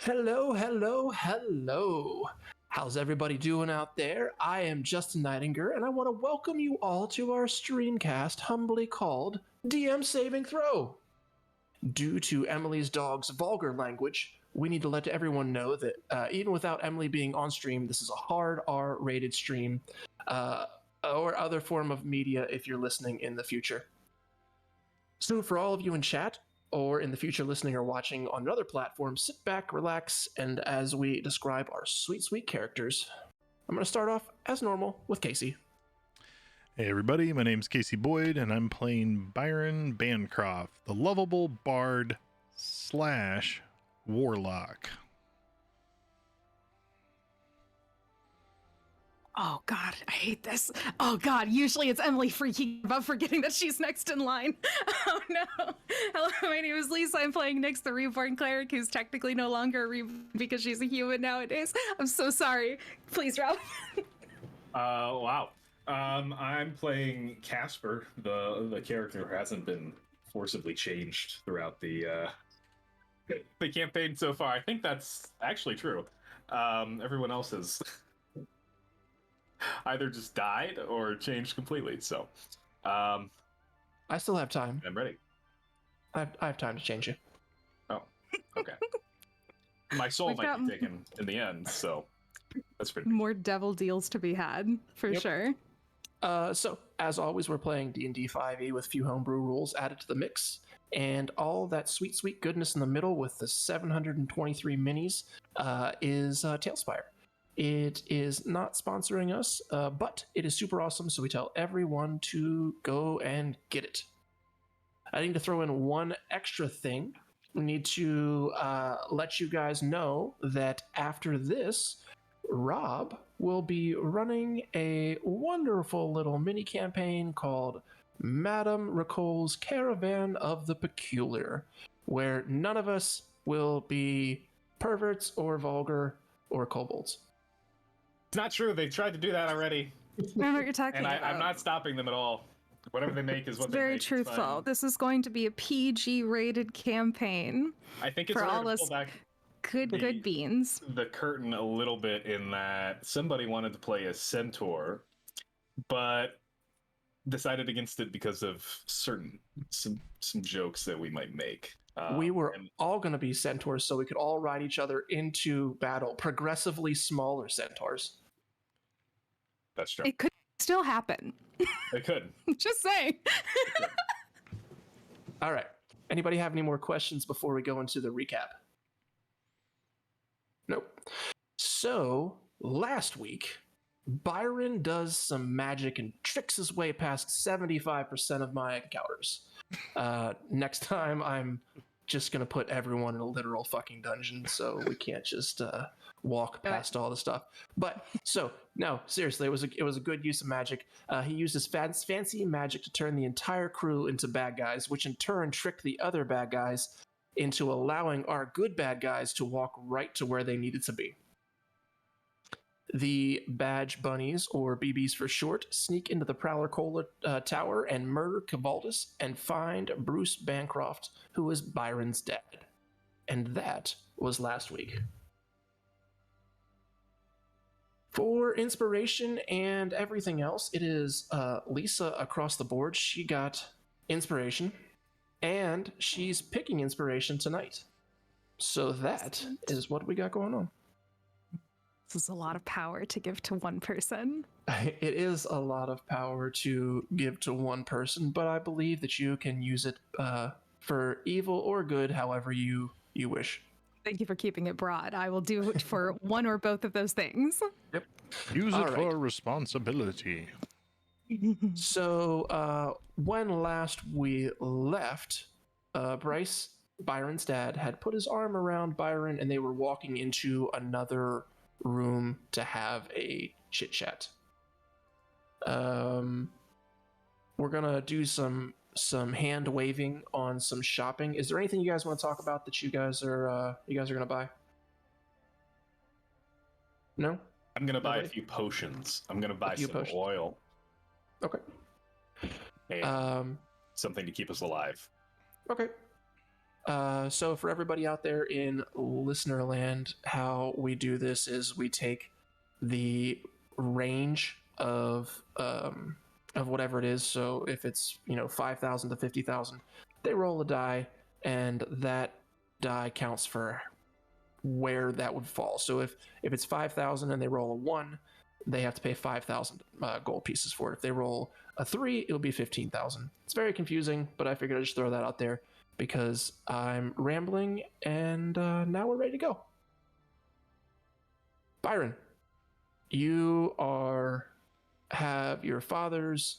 Hello, hello, hello. How's everybody doing out there? I am Justin Nightinger, and I want to welcome you all to our streamcast humbly called DM Saving Throw. Due to Emily's dog's vulgar language, we need to let everyone know that even without Emily being on stream, this is a hard R-rated stream or other form of media if you're listening in the future. So for all of you in chat, or in the future listening or watching on another platform, sit back, relax, and as we describe our sweet, sweet characters, I'm going to start off, as normal, with Casey. Hey everybody, my name's Casey Boyd, and I'm playing Byron Bancroft, the lovable bard / warlock. Oh God, I hate this. Oh God, usually it's Emily freaking about forgetting that she's next in line. Oh no. Hello, my name is Lisa. I'm playing Nyx, the reborn cleric, who's technically no longer a reborn because she's a human nowadays. I'm so sorry. Please, Rob. Wow. I'm playing Casper, the character who hasn't been forcibly changed throughout the campaign so far. I think that's actually true. Everyone else has either just died or changed completely. So, I still have time. I'm ready. I have time to change you. Oh, okay. My soul might be taken in the end, so that's pretty. More devil deals to be had, for sure. So, as always, we're playing D&D 5e with a few homebrew rules added to the mix, and all that sweet, sweet goodness in the middle with the 723 minis is Tailspire. It is not sponsoring us, but it is super awesome, so we tell everyone to go and get it. I need to throw in one extra thing. We need to let you guys know that after this, Rob will be running a wonderful little mini campaign called Madame Racol's Caravan of the Peculiar, where none of us will be perverts or vulgar or kobolds. It's not true. They tried to do that already. I don't know what you're talking And about. I'm not stopping them at all. Whatever they make is what they Very make. truthful. This is going to be a PG-rated campaign. I think it's for hard all to us pull back good beans. the curtain a little bit in that somebody wanted to play a centaur, but decided against it because of some jokes that we might make. We were all going to be centaurs so we could all ride each other into battle, progressively smaller centaurs. That's true. It could still happen. It could. Just saying. All right. Anybody have any more questions before we go into the recap? Nope. So, last week, Byron does some magic and tricks his way past 75% of my encounters. Next time, I'm just going to put everyone in a literal fucking dungeon, so we can't just walk past all the stuff. But, so, no, seriously, it was a good use of magic. He used his fancy magic to turn the entire crew into bad guys, which in turn tricked the other bad guys into allowing our good bad guys to walk right to where they needed to be. The Badge Bunnies, or BBs for short, sneak into the Prowler Cola Tower and murder Cavaldus and find Bruce Bancroft, who is Byron's dad. And that was last week. For inspiration and everything else, it is Lisa across the board. She got inspiration, and she's picking inspiration tonight. So that is what we got going on. This is a lot of power to give to one person. It is a lot of power to give to one person, but I believe that you can use it for evil or good, however you wish. Thank you for keeping it broad. I will do it for one or both of those things. Yep. Use it for responsibility. So, when last we left, Bryce, Byron's dad, had put his arm around Byron and they were walking into another room to have a chit chat. We're gonna do some hand waving on some shopping. Is there anything you guys want to talk about that you guys are gonna buy? No? I'm gonna buy a few potions. I'm gonna buy some oil. Okay. And something to keep us alive. Okay. So for everybody out there in listener land, how we do this is we take the range of whatever it is. So if it's 5,000 to 50,000, they roll a die, and that die counts for where that would fall. So if it's 5,000 and they roll a 1, they have to pay 5,000 gold pieces for it. If they roll a 3, it'll be 15,000. It's very confusing, but I figured I'd just throw that out there because I'm rambling, and now we're ready to go. Byron, you have your father's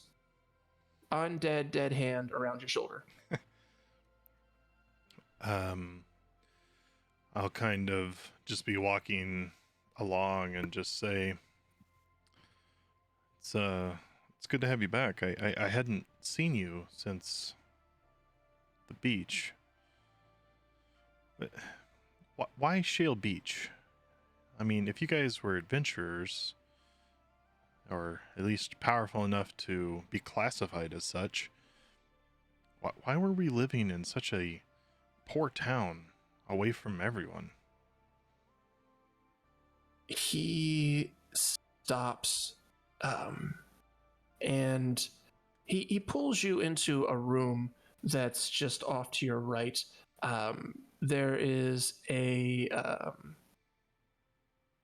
undead dead hand around your shoulder. I'll kind of just be walking along and just say, it's good to have you back. I hadn't seen you since the beach. But why Shale Beach? I mean, if you guys were adventurers, or at least powerful enough to be classified as such, why were we living in such a poor town away from everyone? He stops, and he pulls you into a room that's just off to your right. There is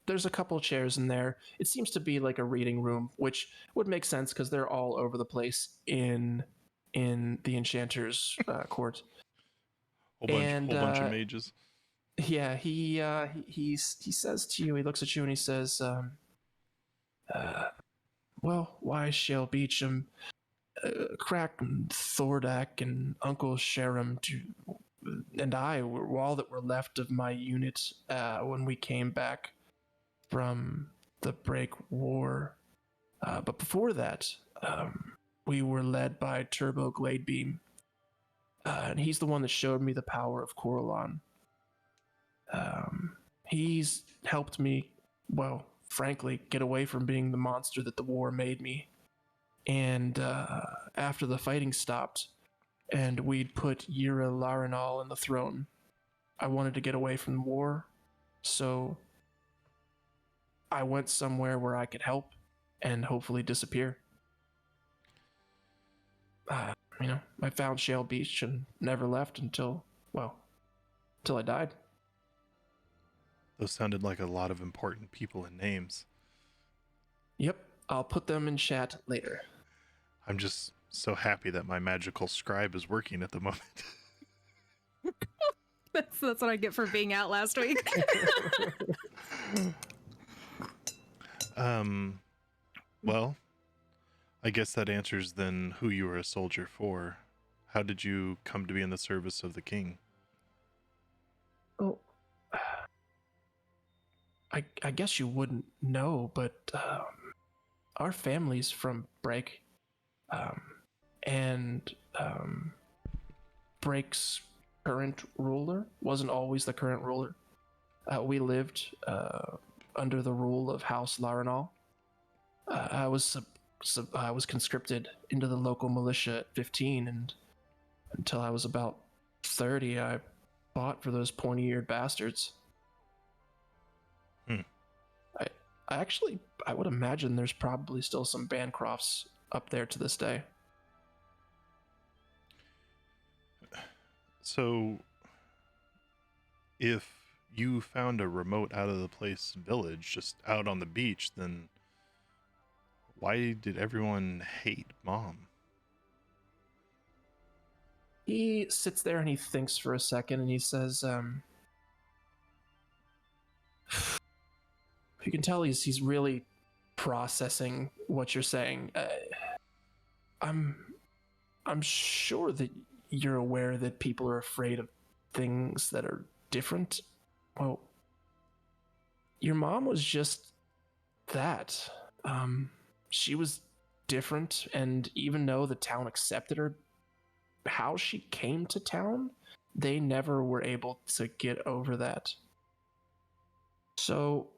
there's a couple chairs in there. It seems to be like a reading room, which would make sense because they're all over the place in the Enchanter's court. Whole bunch of mages. Yeah, he says to you, he looks at you and he says, well, why Shale Beach? Crack and Thordak and Uncle Sharam and I were all that were left of my unit when we came back from the Break War. But before that, we were led by Turbo Gladebeam. And he's the one that showed me the power of Coralon. He's helped me, well, frankly, get away from being the monster that the war made me. And after the fighting stopped, and we'd put Yira Larinal on the throne, I wanted to get away from the war, so I went somewhere where I could help and hopefully disappear. I found Shale Beach and never left until I died. Those sounded like a lot of important people and names. Yep, I'll put them in chat later. I'm just so happy that my magical scribe is working at the moment. That's what I get for being out last week. Well, I guess that answers then who you were a soldier for. How did you come to be in the service of the king? Oh, I guess you wouldn't know, but our family's from Break, and Break's current ruler wasn't always the current ruler. We lived under the rule of House Larinal. I was conscripted into the local militia at 15, and until I was about 30, I fought for those pointy-eared bastards. I would imagine there's probably still some Bancrofts up there to this day. So, if you found a remote out of the place village just out on the beach, then why did everyone hate Mom? He sits there and he thinks for a second and he says, you can tell he's really processing what you're saying. I'm sure that you're aware that people are afraid of things that are different. Well, your mom was just that. She was different, and even though the town accepted her, how she came to town, they never were able to get over that. So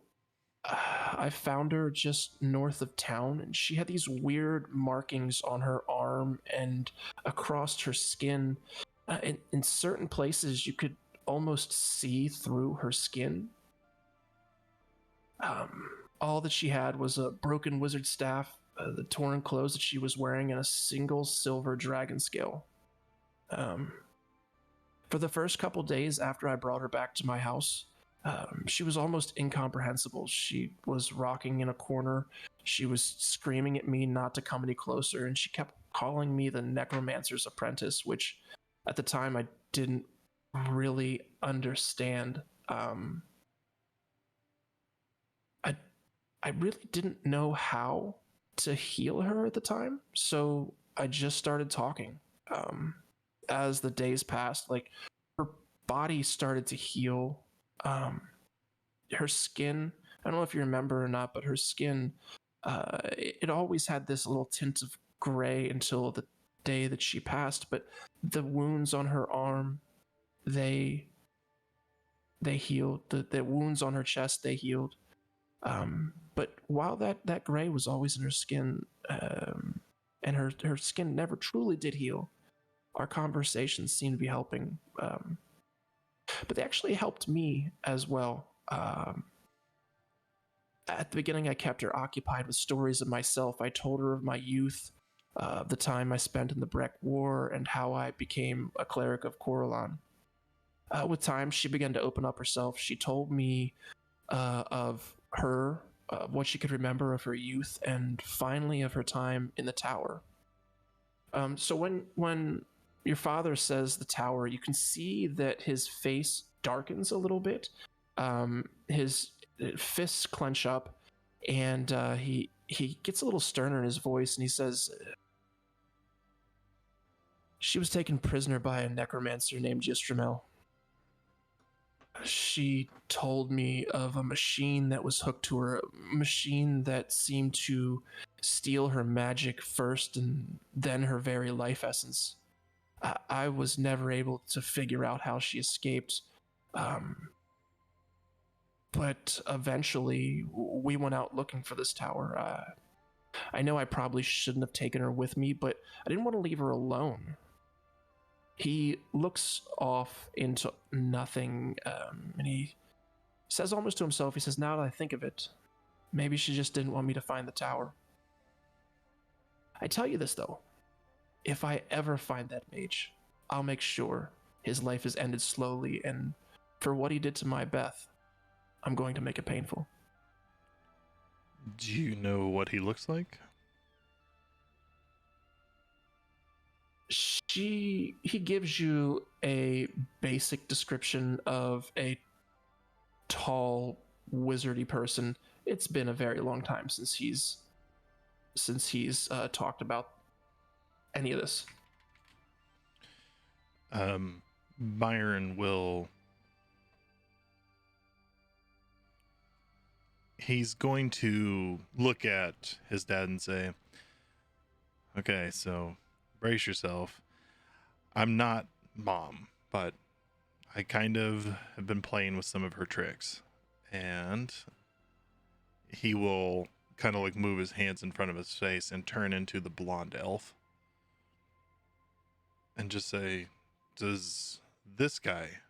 I found her just north of town, and she had these weird markings on her arm and across her skin. In certain places, you could almost see through her skin. All that she had was a broken wizard staff, the torn clothes that she was wearing, and a single silver dragon scale. For the first couple days after I brought her back to my house, she was almost incomprehensible. She was rocking in a corner. She was screaming at me not to come any closer, and she kept calling me the necromancer's apprentice, which at the time I didn't really understand. I really didn't know how to heal her at the time, so I just started talking. As the days passed, like, her body started to heal. Her skin, I don't know if you remember or not, but her skin, it always had this little tint of gray until the day that she passed, but the wounds on her arm, they healed. The wounds on her chest, they healed. But while that gray was always in her skin, and her skin never truly did heal, our conversations seemed to be helping. But they actually helped me as well. At the beginning, I kept her occupied with stories of myself. I told her of my youth, the time I spent in the Breck War, and how I became a cleric of Coralon. With time, she began to open up herself. She told me of her, what she could remember of her youth, and finally of her time in the tower. So when your father says the tower, you can see that his face darkens a little bit. His fists clench up, and he gets a little sterner in his voice, and he says, "She was taken prisoner by a necromancer named Yistramel. She told me of a machine that was hooked to her, a machine that seemed to steal her magic first and then her very life essence. I was never able to figure out how she escaped. But eventually, we went out looking for this tower. I know I probably shouldn't have taken her with me, but I didn't want to leave her alone." He looks off into nothing, and he says almost to himself, he says, "Now that I think of it, maybe she just didn't want me to find the tower. I tell you this, though. If I ever find that mage, I'll make sure his life is ended slowly, and for what he did to my Beth, I'm going to make it painful." Do you know what he looks like? He gives you a basic description of a tall, wizardy person. It's been a very long time since he's talked about any of this. Byron will... He's going to look at his dad and say, "Okay, so brace yourself. I'm not Mom, but I kind of have been playing with some of her tricks." And he will kind of like move his hands in front of his face and turn into the blonde elf and just say, "Does this guy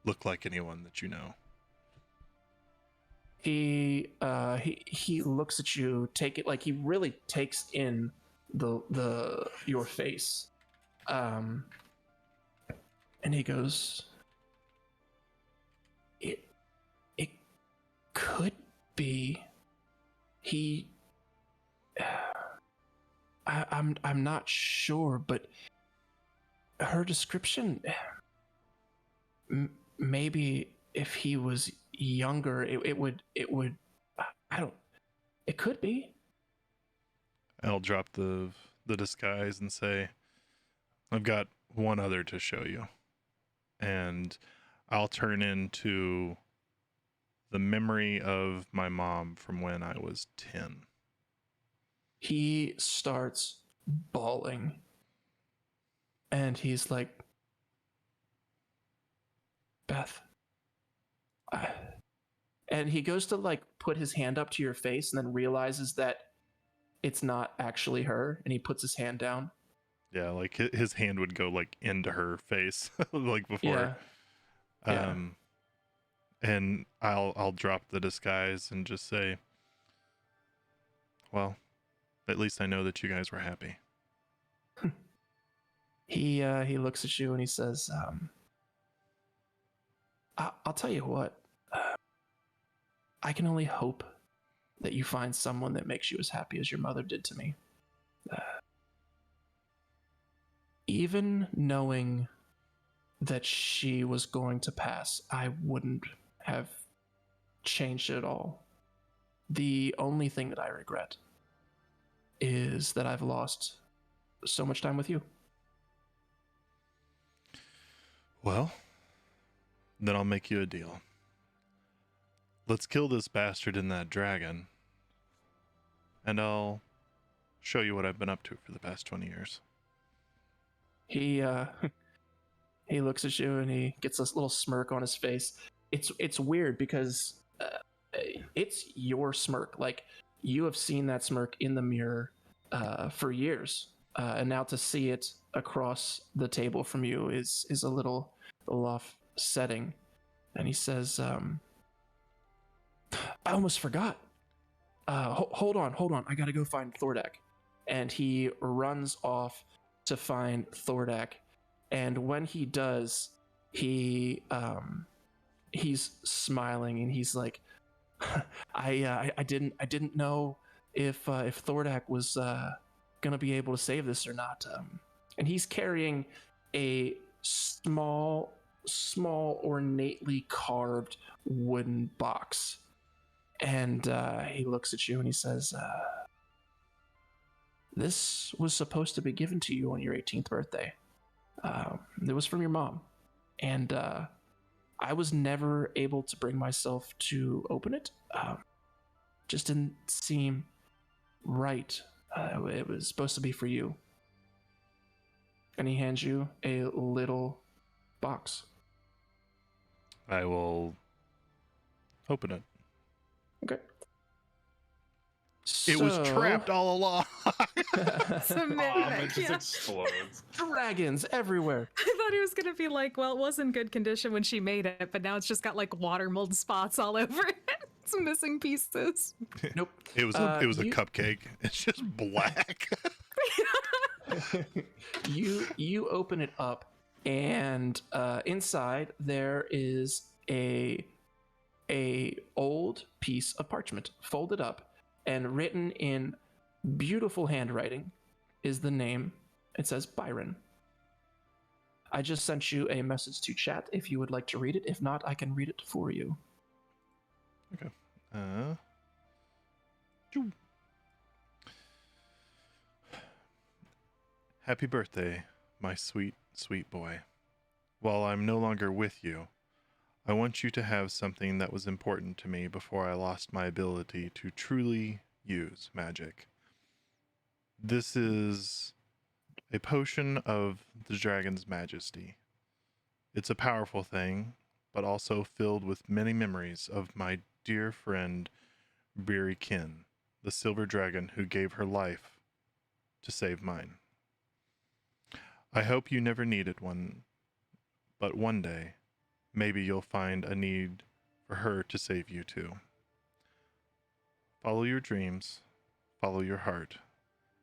look like anyone that you know?" He looks at you, take it, like he really takes in your face, and he goes, it could be he. I'm not sure, but her description, maybe if he was younger, it would it could be. I'll drop the disguise and say, "I've got one other to show you." And I'll turn into the memory of my mom from when I was 10. He starts bawling, and he's like, "Beth." And he goes to like put his hand up to your face and then realizes that it's not actually her, and he puts his hand down. Yeah, like his hand would go like into her face, like Yeah. before. Yeah. And I'll drop the disguise and just say, well, at least I know that you guys were happy. He looks at you and he says, I'll tell you what. I can only hope that you find someone that makes you as happy as your mother did to me. Even knowing that she was going to pass, I wouldn't have changed it at all. The only thing that I regret is that I've lost so much time with you. Well, then I'll make you a deal. Let's kill this bastard and that dragon, and I'll show you what I've been up to for the past 20 years. He he looks at you and he gets this little smirk on his face. It's weird because it's your smirk. Like, you have seen that smirk in the mirror for years, and now to see it across the table from you is a little offsetting. And he says, I almost forgot. Hold on. I gotta go find Thordak. And he runs off to find Thordak. And when he does, he's smiling and he's like, I didn't know if Thordak was gonna be able to save this or not. And he's carrying a small ornately carved wooden box. And he looks at you and he says, this was supposed to be given to you on your 18th birthday. It was from your mom. And I was never able to bring myself to open it. Just didn't seem right. It was supposed to be for you. And he hands you a little box. I will open it. Okay. It was trapped all along. It's a It mimic, just yeah. explodes. Dragons everywhere. I thought he was gonna be like, well, it was in good condition when she made it, but now it's just got like water mold spots all over it. It's missing pieces. Nope. It was a cupcake. It's just black. You open it up, and inside there is a old piece of parchment folded up, and written in beautiful handwriting is the name. It says Byron. I just sent you a message to chat if you would like to read it. If not, I can read it for you. Okay. Happy birthday, my sweet, sweet boy. While I'm no longer with you, I want you to have something that was important to me before I lost my ability to truly use magic. This is a potion of the dragon's majesty. It's a powerful thing, but also filled with many memories of my dear friend Byron, the silver dragon who gave her life to save mine. I hope you never needed one, but one day, maybe you'll find a need for her to save you too. Follow your dreams, follow your heart,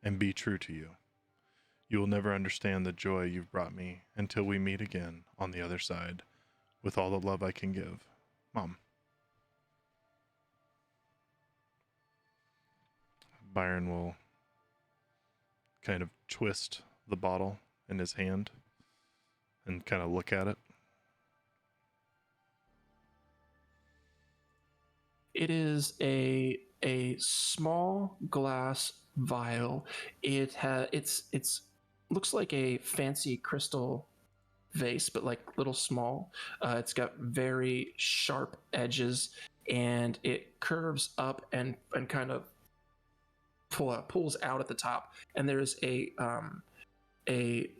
and be true to you. You will never understand the joy you've brought me until we meet again on the other side, with all the love I can give. Mom. Byron will kind of twist the bottle in his hand and kind of look at it. It is a small glass vial. It's looks like a fancy crystal vase, but like little small. It's got very sharp edges, and it curves up and kind of pulls out at the top. And there's a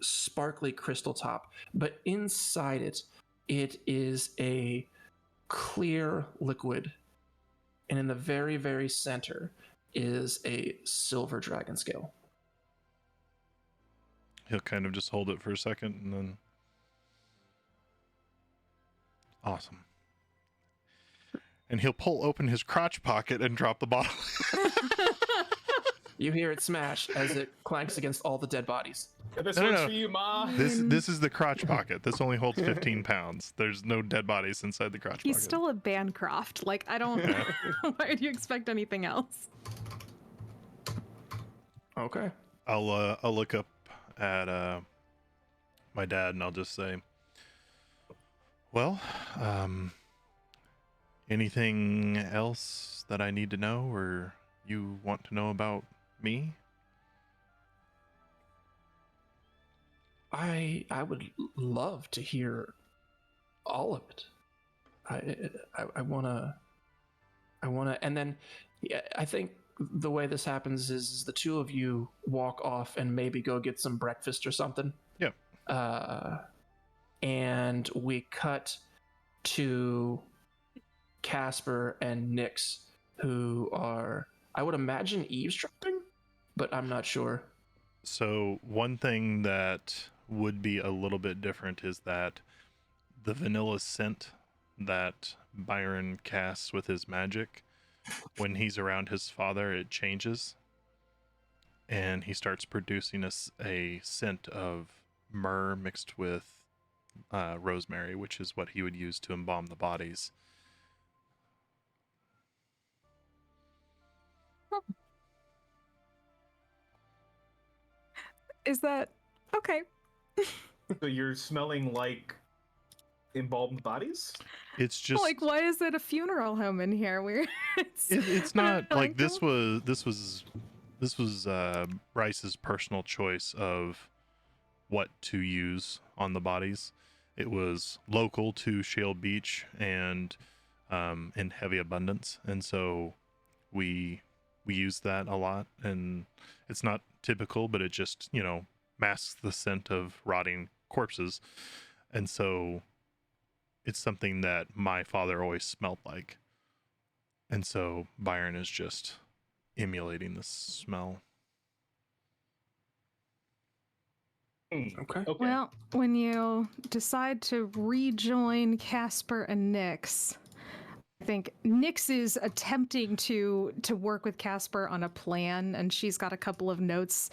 sparkly crystal top, but inside it is a clear liquid. And in the very, very center is a silver dragon scale. He'll kind of just hold it for a second and then. Awesome. And he'll pull open his crotch pocket and drop the bottle. You hear it smash as it clanks against all the dead bodies. This No, no, works no. for you, Ma. This is the crotch pocket. This only holds 15 pounds. There's no dead bodies inside the crotch He's pocket. still a Bancroft. Like, I don't. Why would you expect anything else? Okay. I'll look up at my dad and I'll just say, well, anything else that I need to know or you want to know about me? I would love to hear all of it. I wanna, and then yeah, I think the way this happens is the two of you walk off and maybe go get some breakfast or something. Yep. And we cut to Casper and Nyx, who are, I would imagine, eavesdropping, but I'm not sure. So one thing that would be a little bit different is that the vanilla scent that Byron casts with his magic, when he's around his father, it changes. And he starts producing a scent of myrrh mixed with rosemary, which is what he would use to embalm the bodies. Is that okay? So you're smelling like embalmed bodice? It's just Like, why is it a funeral home in here? Where it's not like this oh. was Bryce's personal choice of what to use on the bodies. It was local to Shale Beach and in heavy abundance, and so we use that a lot. And it's not typical, but it just masks the scent of rotting corpses, and so it's something that my father always smelled like. And so Byron is just emulating the smell. Okay. Well, when you decide to rejoin Casper and Nyx, I think Nyx is attempting to work with Casper on a plan, and she's got a couple of notes.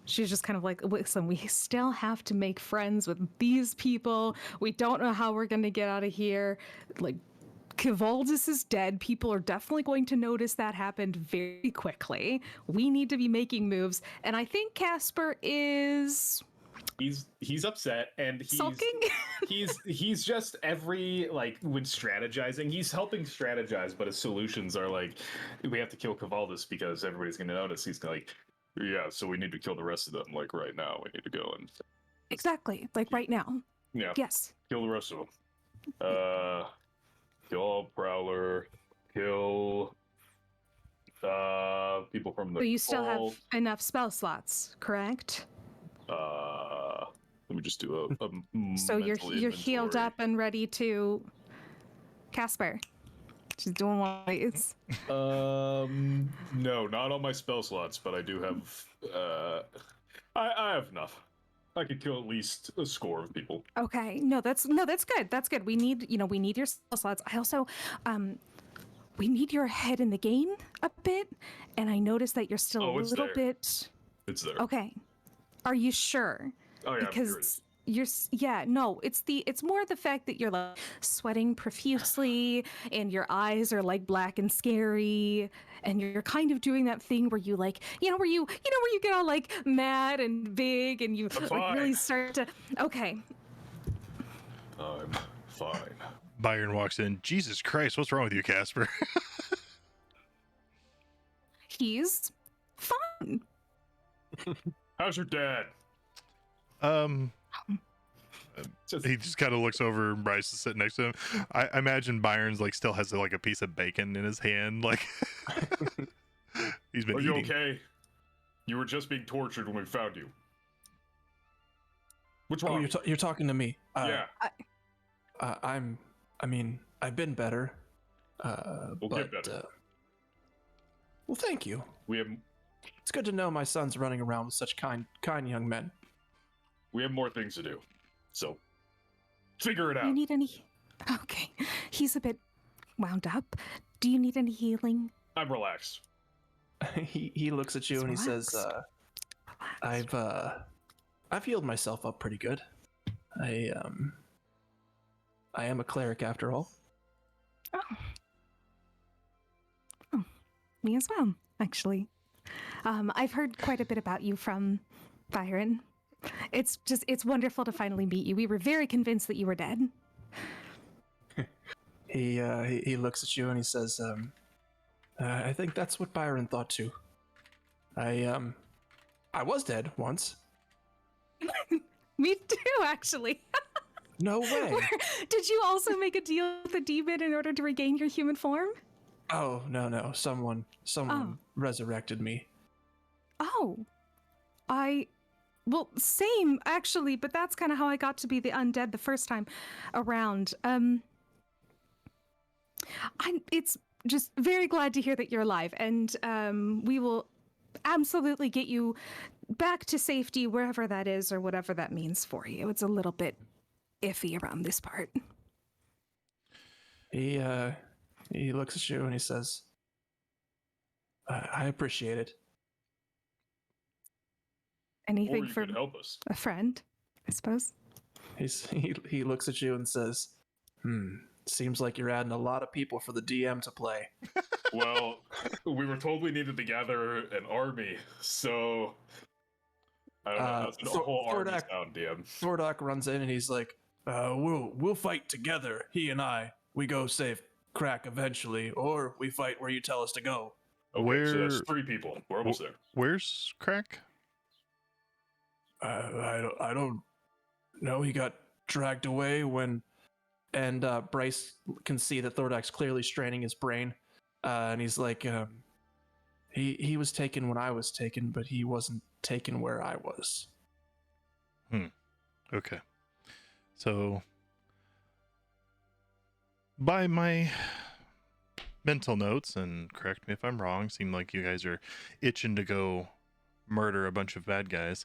She's just kind of like, listen, we still have to make friends with these people. We don't know how we're going to get out of here. Like, Kivaldis is dead. People are definitely going to notice that happened very quickly. We need to be making moves. And I think Casper is... He's upset and he's sulking. he's just when strategizing, he's helping strategize, but his solutions are like, we have to kill Kivaldis because everybody's going to notice. He's like, yeah, so we need to kill the rest of them. Like right now, we need to go and Exactly, like right now. Yeah. Yes. Kill the rest of them. Kill Prowler. Kill people from the. So you still have enough spell slots, correct? Let me just do a So you're healed inventory. up and ready to. Casper, she's doing what it's. No, not on my spell slots, but I do have. I have enough. I could kill at least a score of people. Okay, that's good. That's good. We need your spell slots. I also, we need your head in the game a bit, and I noticed that you're still a little there. bit. It's there. Okay, are you sure? Oh yeah, Because it's more the fact that you're like sweating profusely and your eyes are like black and scary, and you're kind of doing that thing where you like where you get all like mad and big and you like really start to. Okay. I'm fine. Byron walks in. Jesus Christ, what's wrong with you, Casper? He's fine. How's your dad? He just kind of looks over and Bryce is sitting next to him. I imagine Byron's like still has like a piece of bacon in his hand, like he's been Are eating. you okay? You were just being tortured when we found you. What's Oh, wrong? you're talking to me. Yeah. I've been better. We'll but, get better. well, thank you. We have It's good to know my son's running around with such kind young men. We have more things to do, so figure it Do you out. need any? Okay, he's a bit wound up. Do you need any healing? I'm relaxed. He looks at you and he says, Relax. I've healed myself up pretty good. I am a cleric after all. Oh, me as well, actually. I've heard quite a bit about you from Byron. It's wonderful to finally meet you. We were very convinced that you were dead. He looks at you and he says, I think that's what Byron thought too. I was dead once. Me too, actually. No way. Did you also make a deal with the demon in order to regain your human form? Oh, no. Someone resurrected me. Oh. Well, same, actually, but that's kind of how I got to be the undead the first time around. It's just very glad to hear that you're alive, and we will absolutely get you back to safety wherever that is or whatever that means for you. It's a little bit iffy around this part. He looks at you and he says, I appreciate it. Or Anything you for could help us. a friend, I suppose. He looks at you and says, seems like you're adding a lot of people for the DM to play. Well, we were told we needed to gather an army, so I don't know. How's the whole army sound, DM? Thordak runs in and he's like, we'll fight together. He and I. We go save Crack eventually, or we fight where you tell us to go. Okay, so that's 3 people. We're almost there. Where's Crack? I don't know. He got dragged away and Bryce can see that Thordak's clearly straining his brain, and he's like, he was taken when I was taken, but he wasn't taken where I was. Okay. So, by my mental notes, and correct me if I'm wrong, seem like you guys are itching to go murder a bunch of bad guys.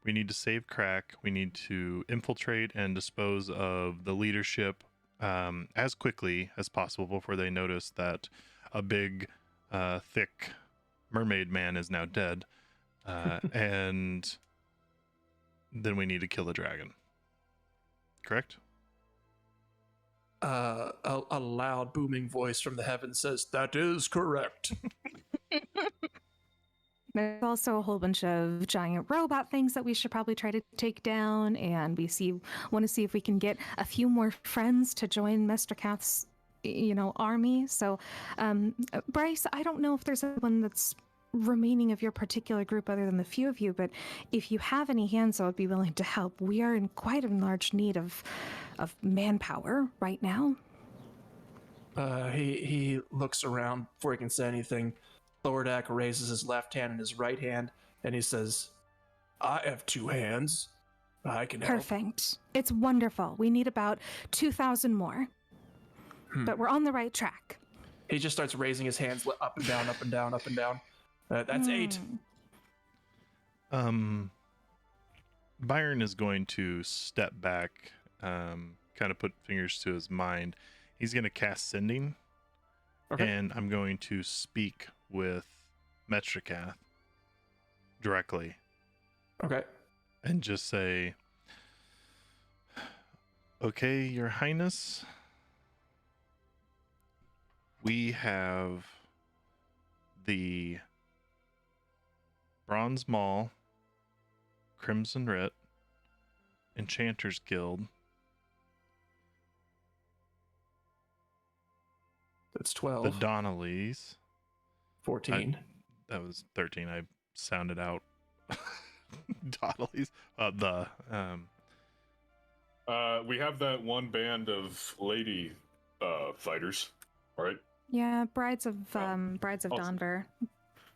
We need to save Crack. We need to infiltrate and dispose of the leadership as quickly as possible before they notice that a big, thick mermaid man is now dead. And then we need to kill the dragon. Correct? A loud booming voice from the heavens says, "That is correct." There's also a whole bunch of giant robot things that we should probably try to take down, and want to see if we can get a few more friends to join Mr. Kath's, army. So, Bryce, I don't know if there's anyone that's remaining of your particular group other than the few of you, but if you have any hands that would be willing to help, we are in quite a large need of manpower right now. He looks around before he can say anything. Thordak raises his left hand and his right hand, and he says, I have 2 hands. I can help. Perfect. It's wonderful. We need about 2,000 more. But we're on the right track. He just starts raising his hands up and down, up and down, up and down. That's 8. Byron is going to step back, kind of put fingers to his mind. He's going to cast Sending, and I'm going to speak with Metrikath directly. Okay. And just say, okay, Your Highness, we have the Bronze Maul, Crimson Writ, Enchanters Guild. That's 12. The Donnellys. 14. That was 13. I sounded out Donnellys. We have that one band of lady fighters, right? Yeah, Brides of Donver.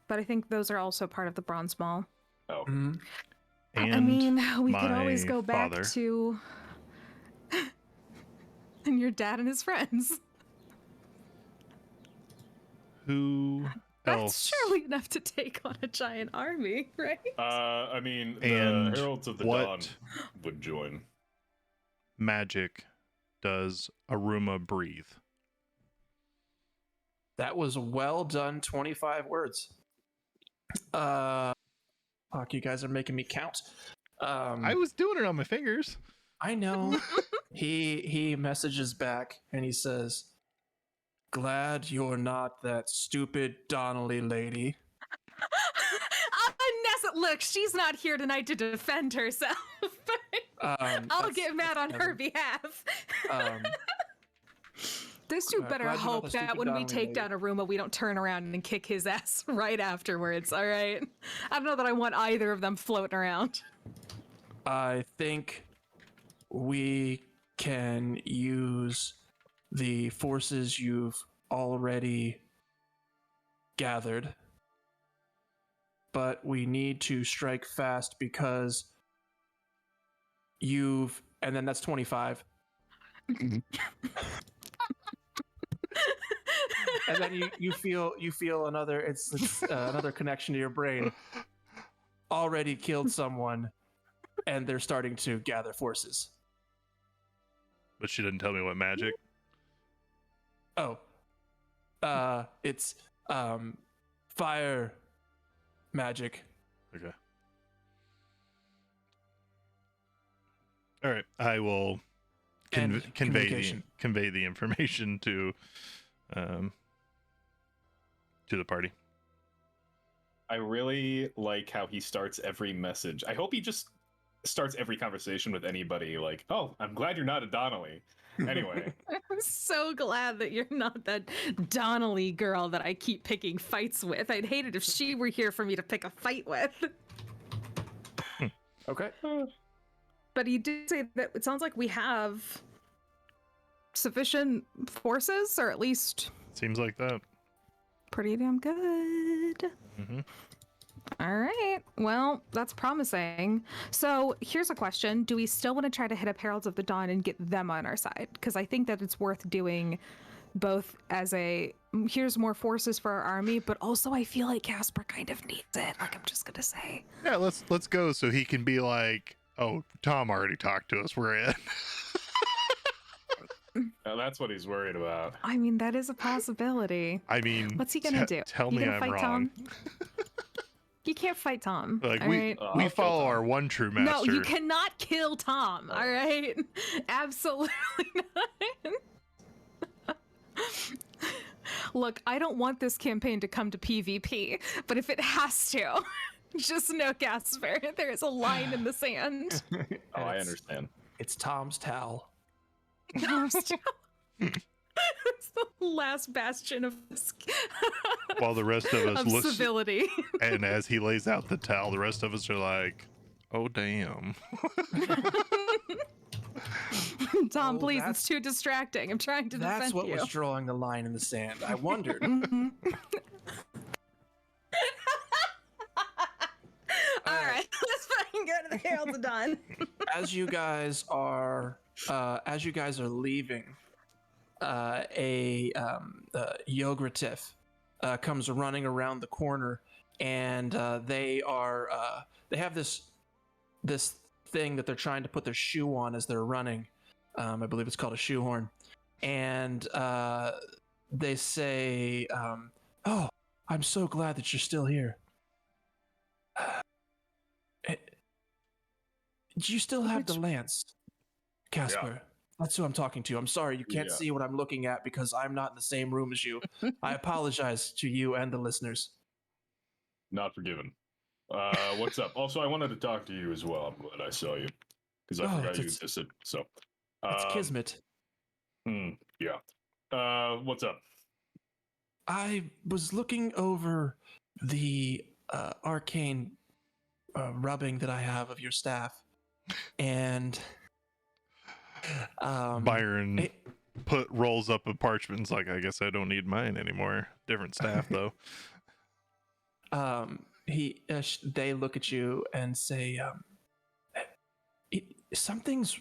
But I think those are also part of the Bronze Maul. Oh. Mm-hmm. I mean, we could my always go back father. to and your dad and his friends. Who That's else surely enough to take on a giant army, right? I mean, And the Heralds of the what- Dawn would join. magic does Aruma breathe? That was well done. 25 words. Fuck, you guys are making me count. I was doing it on my fingers. I know. He messages back and he says, "Glad you're not that stupid Donnelly lady." Look, she's not here tonight to defend herself. I'll That's- get mad on her Kevin. behalf. Um, Those two better glad you're not hope the that stupid when we Donnelly take lady. down Aruma, we don't turn around and kick his ass right afterwards, all right? I don't know that I want either of them floating around. I think we can use the forces you've already gathered, but we need to strike fast because and then that's 25. And then you feel another it's another connection to your brain. Already killed someone, and they're starting to gather forces. But she didn't tell me what magic. Oh, it's fire magic. Okay. All right. I will And communication. convey the information to the party. I really like how he starts every message. I hope he just starts every conversation with anybody like, "Oh, I'm glad you're not a Donnelly." Anyway, I'm so glad that you're not that Donnelly girl that I keep picking fights with. I'd hate it if she were here for me to pick a fight with. Okay. But he did say that it sounds like we have sufficient forces, or at least Seems like that. pretty damn good. Mm-hmm. All right. Well, that's promising. So here's a question. Do we still want to try to hit up Heralds of the Dawn and get them on our side? Because I think that it's worth doing both as here's more forces for our army, but also I feel like Casper kind of needs it. Like, I'm just going to say. Yeah, let's go so he can be like, "Oh, Tom already talked to us. We're in." that's what he's worried about. I mean, that is a possibility. I mean, What's he going to do? Tell You me gonna I'm fight wrong. Tom? You can't fight Tom. Like all right? we I'll follow kill our Tom. one true No, master. you cannot kill Tom. All right, absolutely not. Look, I don't want this campaign to come to PvP, but if it has to, just know, Casper, there is a line in the sand. Oh, I It's- understand. It's Tom's towel. It's the last bastion of While the rest of us of looks, civility. and as he lays out the towel, the rest of us are like, "Oh damn." Tom, Oh, please, that's- it's too distracting. I'm trying to That's defend what you. was drawing the line in the sand. I wondered. Mhm. All right, let's fucking go to the Heralds of Dawn. as you guys are leaving, a Yogratif comes running around the corner, and they have this thing that they're trying to put their shoe on as they're running. I believe it's called a shoehorn, and they say, "Oh, I'm so glad that you're still here. Do you still have the lance, Casper?" That's who I'm talking to. I'm sorry, you can't Yeah. see what I'm looking at because I'm not in the same room as you. I apologize to you and the listeners. Not forgiven. What's up? Also, I wanted to talk to you as well. I'm glad I saw you because I Oh, forgot you it's- existed. So, It's Kismet. Yeah. What's up? I was looking over the arcane rubbing that I have of your staff, and Byron it- rolls up a parchment. And's like, "I guess I don't need mine anymore. Different staff though." they look at you and say, something's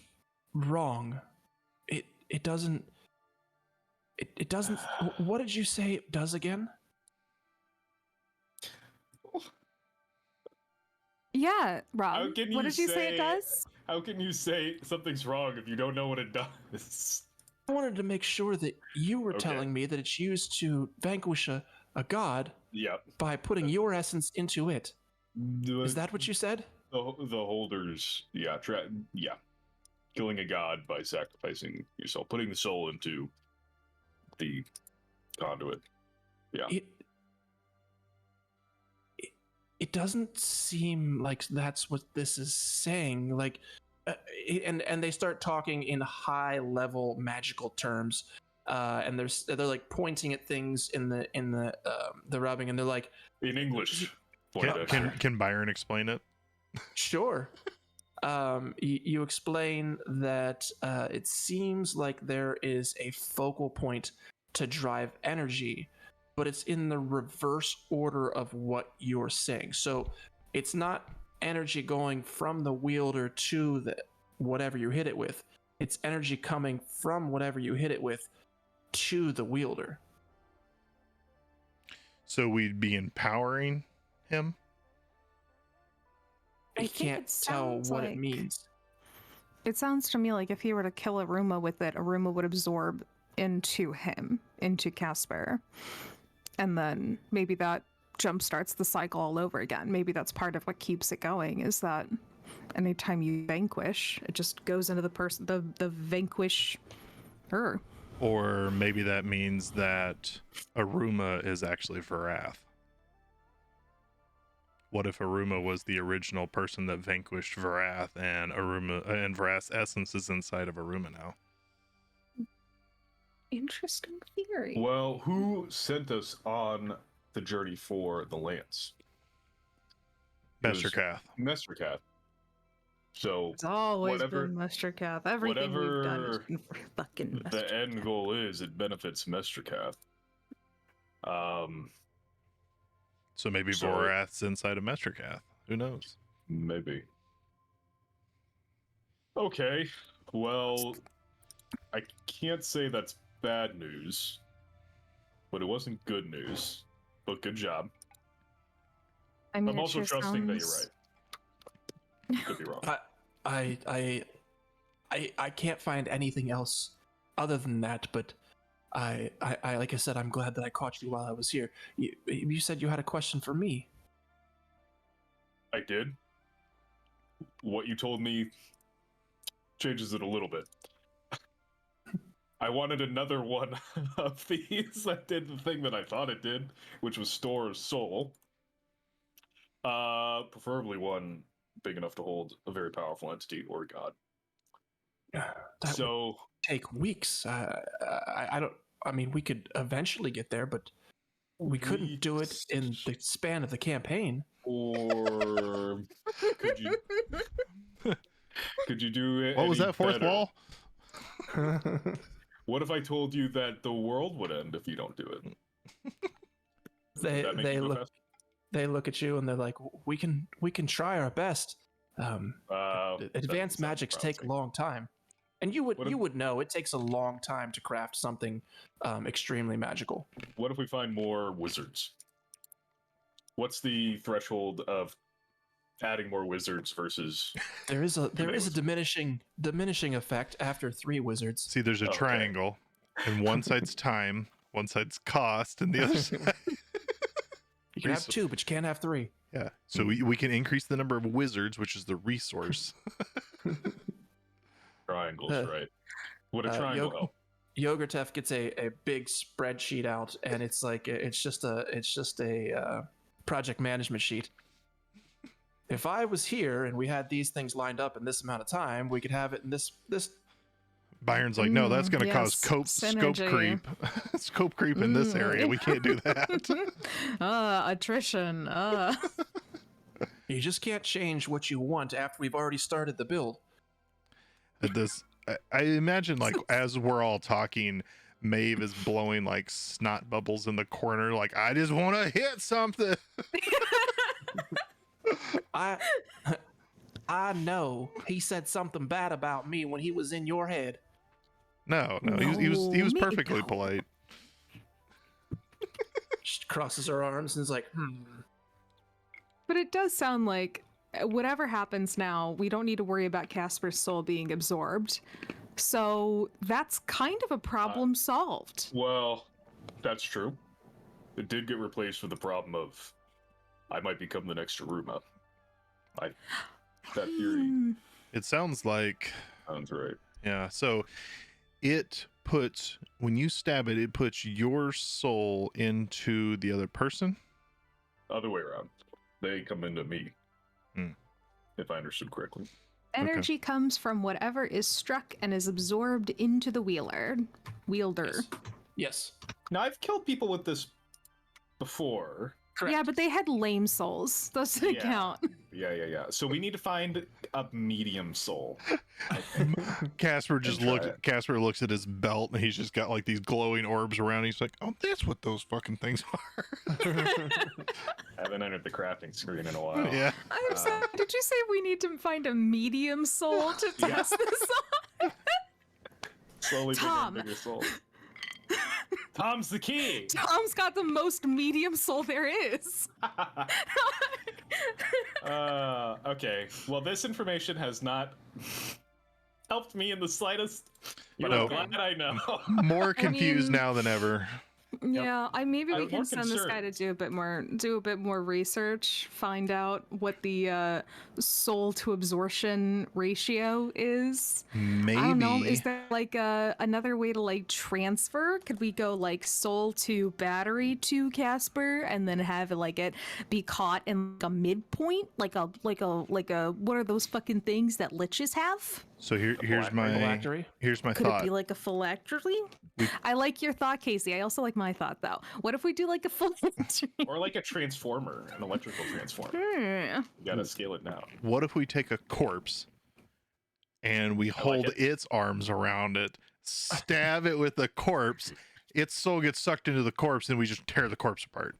wrong. It doesn't. It doesn't. What did you say it does again? Yeah, Rob. How can What you did you say it say- does? How can you say something's wrong if you don't know what it does? I wanted to make sure that you were Okay. telling me that it's used to vanquish a god Yep. by putting your essence into it. Is that what you said? The holders? Yeah. Yeah. Killing a god by sacrificing yourself, putting the soul into the conduit. Yeah. It doesn't seem like that's what this is saying. Like, and they start talking in high level magical terms, and they're like pointing at things in the rubbing, and they're like, In English. Can Byron explain it? sure. You explain that it seems like there is a focal point to drive energy, but it's in the reverse order of what you're saying. So it's not energy going from the wielder to the whatever you hit it with. It's energy coming from whatever you hit it with to the wielder. So we'd be empowering him? I You think can't it tell sounds what it like- means. It sounds to me like if he were to kill Aruma with it, Aruma would absorb into him, into Casper. And then maybe that jump starts the cycle all over again. Maybe that's part of what keeps it going, is that anytime you vanquish, it just goes into the person, the vanquish her. Or maybe that means that Aruma is actually Varath. What if Aruma was the original person that vanquished Varath, and Varath's essence is inside of Aruma now? Interesting theory. Well, who sent us on the journey for the lance? It was Mesterkath. Mesterkath. So It's always whatever- been Mesterkath. Everything we've done has whatever been for fucking the Mesterkath. end goal is, it benefits Mesterkath. So maybe So- Varath's inside of Mesterkath. Who knows? Maybe. Okay. Well, I can't say that's bad news, but it wasn't good news. But good job. I mean, I'm it also sure trusting that you're sounds- right. Could be wrong. I can't find anything else other than that, but I like I said, I'm glad that I caught you while I was here. You said you had a question for me. I did. What you told me changes it a little bit. I wanted another one of these that did the thing that I thought it did, which was store a soul. Preferably one big enough to hold a very powerful entity or god. That would So take weeks. I don't. I mean, we could eventually get there, but we couldn't do it in the span of the campaign. Or could you do it? What was any that fourth better? wall? What if I told you that the world would end if you don't do it? they Would that make they you go look fast? they look at you and they're like, we can try our best. That Advanced sounds magics take a promising. long time, and you What if- would know it takes a long time to craft something extremely magical. What if we find more wizards? What's the threshold of adding more wizards versus? There is a wizards. diminishing effect after 3 wizards. See, there's a Okay. triangle, and one side's time, one side's cost, and the other side. You can have 2, but you can't have 3. Yeah. So we can increase the number of wizards, which is the resource. Triangles, Uh, right? Would a triangle help? Yogurtef gets a big spreadsheet out, and it's like it's just a project management sheet. If I was here and we had these things lined up in this amount of time, we could have it in this. Byron's like, no, that's going to cause scope synergy. creep. Scope creep in this area. We can't do that. Attrition. You just can't change what you want after we've already started the build. I imagine, like, as we're all talking, Maeve is blowing like snot bubbles in the corner. Like, I just want to hit something. I know he said something bad about me when he was in your head. No, he was No, perfectly Miko. polite. She crosses her arms and is like, But it does sound like whatever happens now, we don't need to worry about Casper's soul being absorbed. So that's kind of a problem solved. Well, that's true. It did get replaced with the problem of I might become the next Aruma. That theory It sounds like, sounds right. yeah. So it puts, when you stab it, it puts your soul into the other person. Other way around. They come into me. Hmm. If I understood correctly. Energy comes from whatever is struck and is absorbed into the wielder. Yes. Now, I've killed people with this before. Correct. Yeah, but they had lame souls. Those didn't Yeah. count. Yeah. So we need to find a medium soul. Casper just try looked. it. Casper looks at his belt, and he's just got like these glowing orbs around. He's like, "Oh, that's what those fucking things are." I haven't entered the crafting screen in a while. Yeah. I'm sorry. Did you say we need to find a medium soul to Yeah. test this on? Slowly Tom. bigger soul. Tom's the key. Tom's got the most medium soul there is. Okay. Well, this information has not helped me in the slightest. But No. I'm glad I know. More confused mean- now than ever. Yeah, maybe we I'm can more send this guy to concerned. do a bit more research, find out what the soul to absorption ratio is. Maybe. I don't know. Is there like another way to like transfer? Could we go like soul to battery to Casper and then have it be caught in like a midpoint, like a what are those fucking things that liches have? So here's my Phylactery? thought. Could it be like a phylactery? I like your thought, Casey. I also like my thought though. What if we do like a phylactery? Or like a transformer, an electrical transformer. You gotta scale it now. What if we take a corpse and we hold it. its arms around it, stab it with the corpse, its soul gets sucked into the corpse, and we just tear the corpse apart?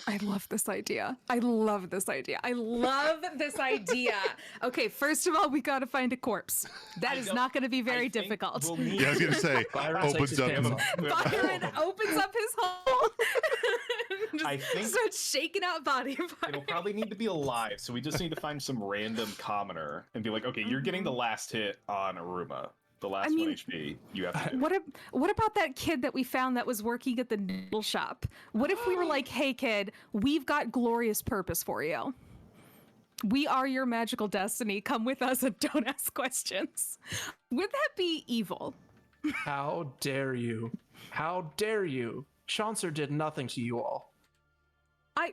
I love this idea. I love this idea. Okay, first of all, we gotta find a corpse. That is not gonna be very difficult. We'll need Yeah, I was gonna say, Byron takes opens his up. pants and- off. Byron opens up his hole. Just I think- starts shaking out body It'll parts. probably need to be alive, so we just need to find some random commoner and be like, okay, you're getting the last hit on Aruma. The last mean- 1 HP you have to do. What about that kid that we found that was working at the noodle shop? What if we were like, hey kid, we've got glorious purpose for you. We are your magical destiny. Come with us and don't ask questions. Would that be evil? How dare you? How dare you? Chaucer did nothing to you all.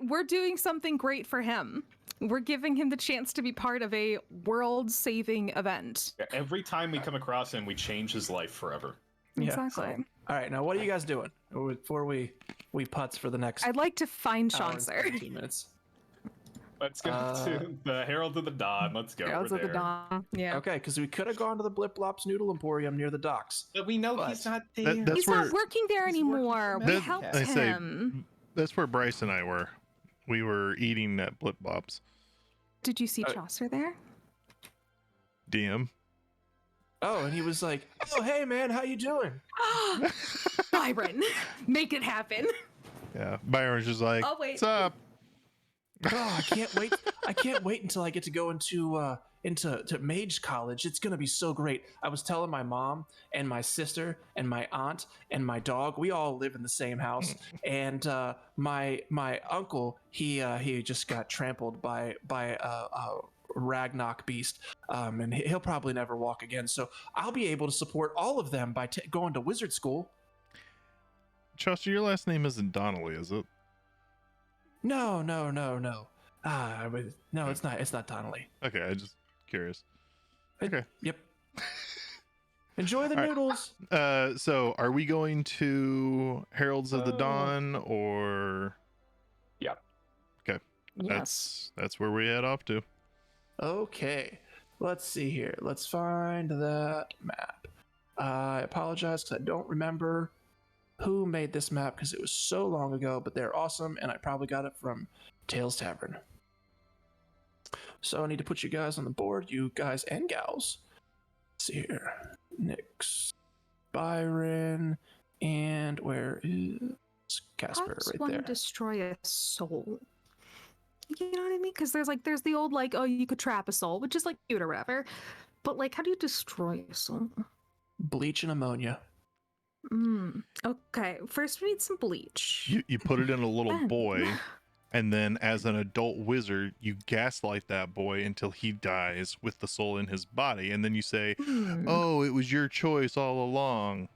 We're doing something great for him. We're giving him the chance to be part of a world-saving event. Yeah, every time we come across him, we change his life forever. Yeah, Exactly. All right, now what are you guys doing before we putz for the next I'd like to find hour and Chaucer. 32 minutes? Let's go to the Herald of the Dawn. Let's go. Heralds We're of the there. Dawn. Yeah. Okay, because we could have gone to the Blip Blop's Noodle Emporium near the docks. But we know But- he's not That- there. that's He's where- not working there He's working anymore. for We That- helped I say- him. That's where Bryce and I were. We were eating at Blip Bops. Did you see Uh, Chaucer there? DM. Oh, and he was like, "Oh, hey man, how you doing?" Byron, make it happen. Yeah. Byron's just like, Oh, wait. what's up? Oh, I can't wait! I can't wait until I get to go into Mage College. It's gonna be so great. I was telling my mom and my sister and my aunt and my dog. We all live in the same house, and my uncle he just got trampled by a Ragnarok beast, and he'll probably never walk again. So I'll be able to support all of them by going to wizard school. Chaucer, your last name isn't Donnelly, is it? No. No, it's not. It's not Donnelly. Okay, I just curious. Okay. Yep. Enjoy the All right. noodles. So are we going to Heralds of the Dawn, or Yes. that's where we head off to? Okay. Let's see here. Let's find that map. I apologize because I don't remember who made this map because it was so long ago, but they're awesome, and I probably got it from Tails Tavern. So I need to put you guys on the board, you guys and gals. Let's see here. Nyx, Byron, and where is Casper? How does Right one there. destroy a soul? You know what I mean? Because there's the old like, oh, you could trap a soul, which is like cute or whatever. But like, how do you destroy a soul? Bleach and ammonia. Okay. First, we need some bleach. You put it in a little Then- boy, and then as an adult wizard, you gaslight that boy until he dies with the soul in his body, and then you say, "Oh, it was your choice all along."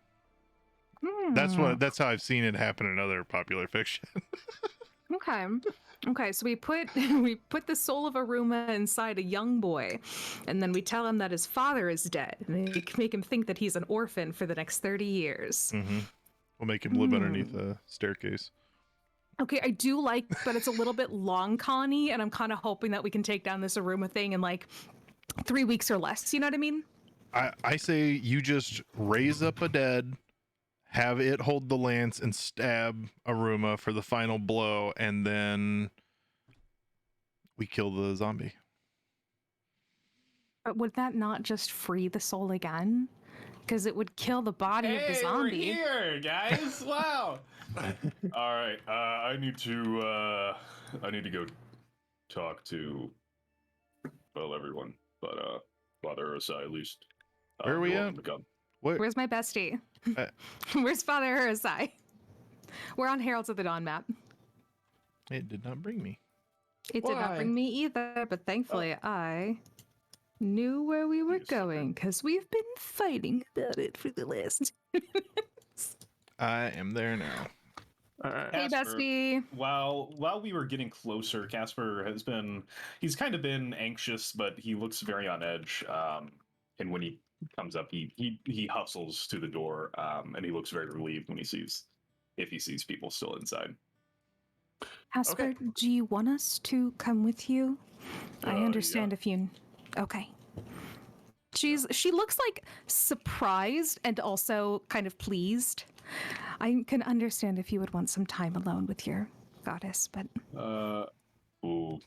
That's how I've seen it happen in other popular fiction. Okay, so we put the soul of Aruma inside a young boy, and then we tell him that his father is dead, and we make him think that he's an orphan for the next 30 years. We'll make him live underneath a staircase. Okay, I do like that it's a little bit long, Connie, and I'm kind of hoping that we can take down this Aruma thing in like 3 weeks or less. You know what I mean? I say you just raise up a dead, have it hold the lance and stab Aruma for the final blow, and then we kill the zombie. But would that not just free the soul again? Because it would kill the body of the zombie. We're here, guys! Wow. All right, I need to go talk to everyone, but Father Urusai at least. Where are we you're at? welcome to come. What? Where's my bestie? Where's Father Urusai? We're on Heralds of the Dawn map. It did not bring me. It did not Why? bring me either, but thankfully I knew where we were Yes. going because we've been fighting about it for the last. I am there now. All right. Hey, Casper, bestie. While we were getting closer, Casper he's kind of been anxious, but he looks very on edge. And when he comes up, he hustles to the door, and he looks very relieved when he sees people still inside. Casper, do you want us to come with you? I understand yeah. if you. Okay. She looks like surprised and also kind of pleased. I can understand if you would want some time alone with your goddess, but Ooh,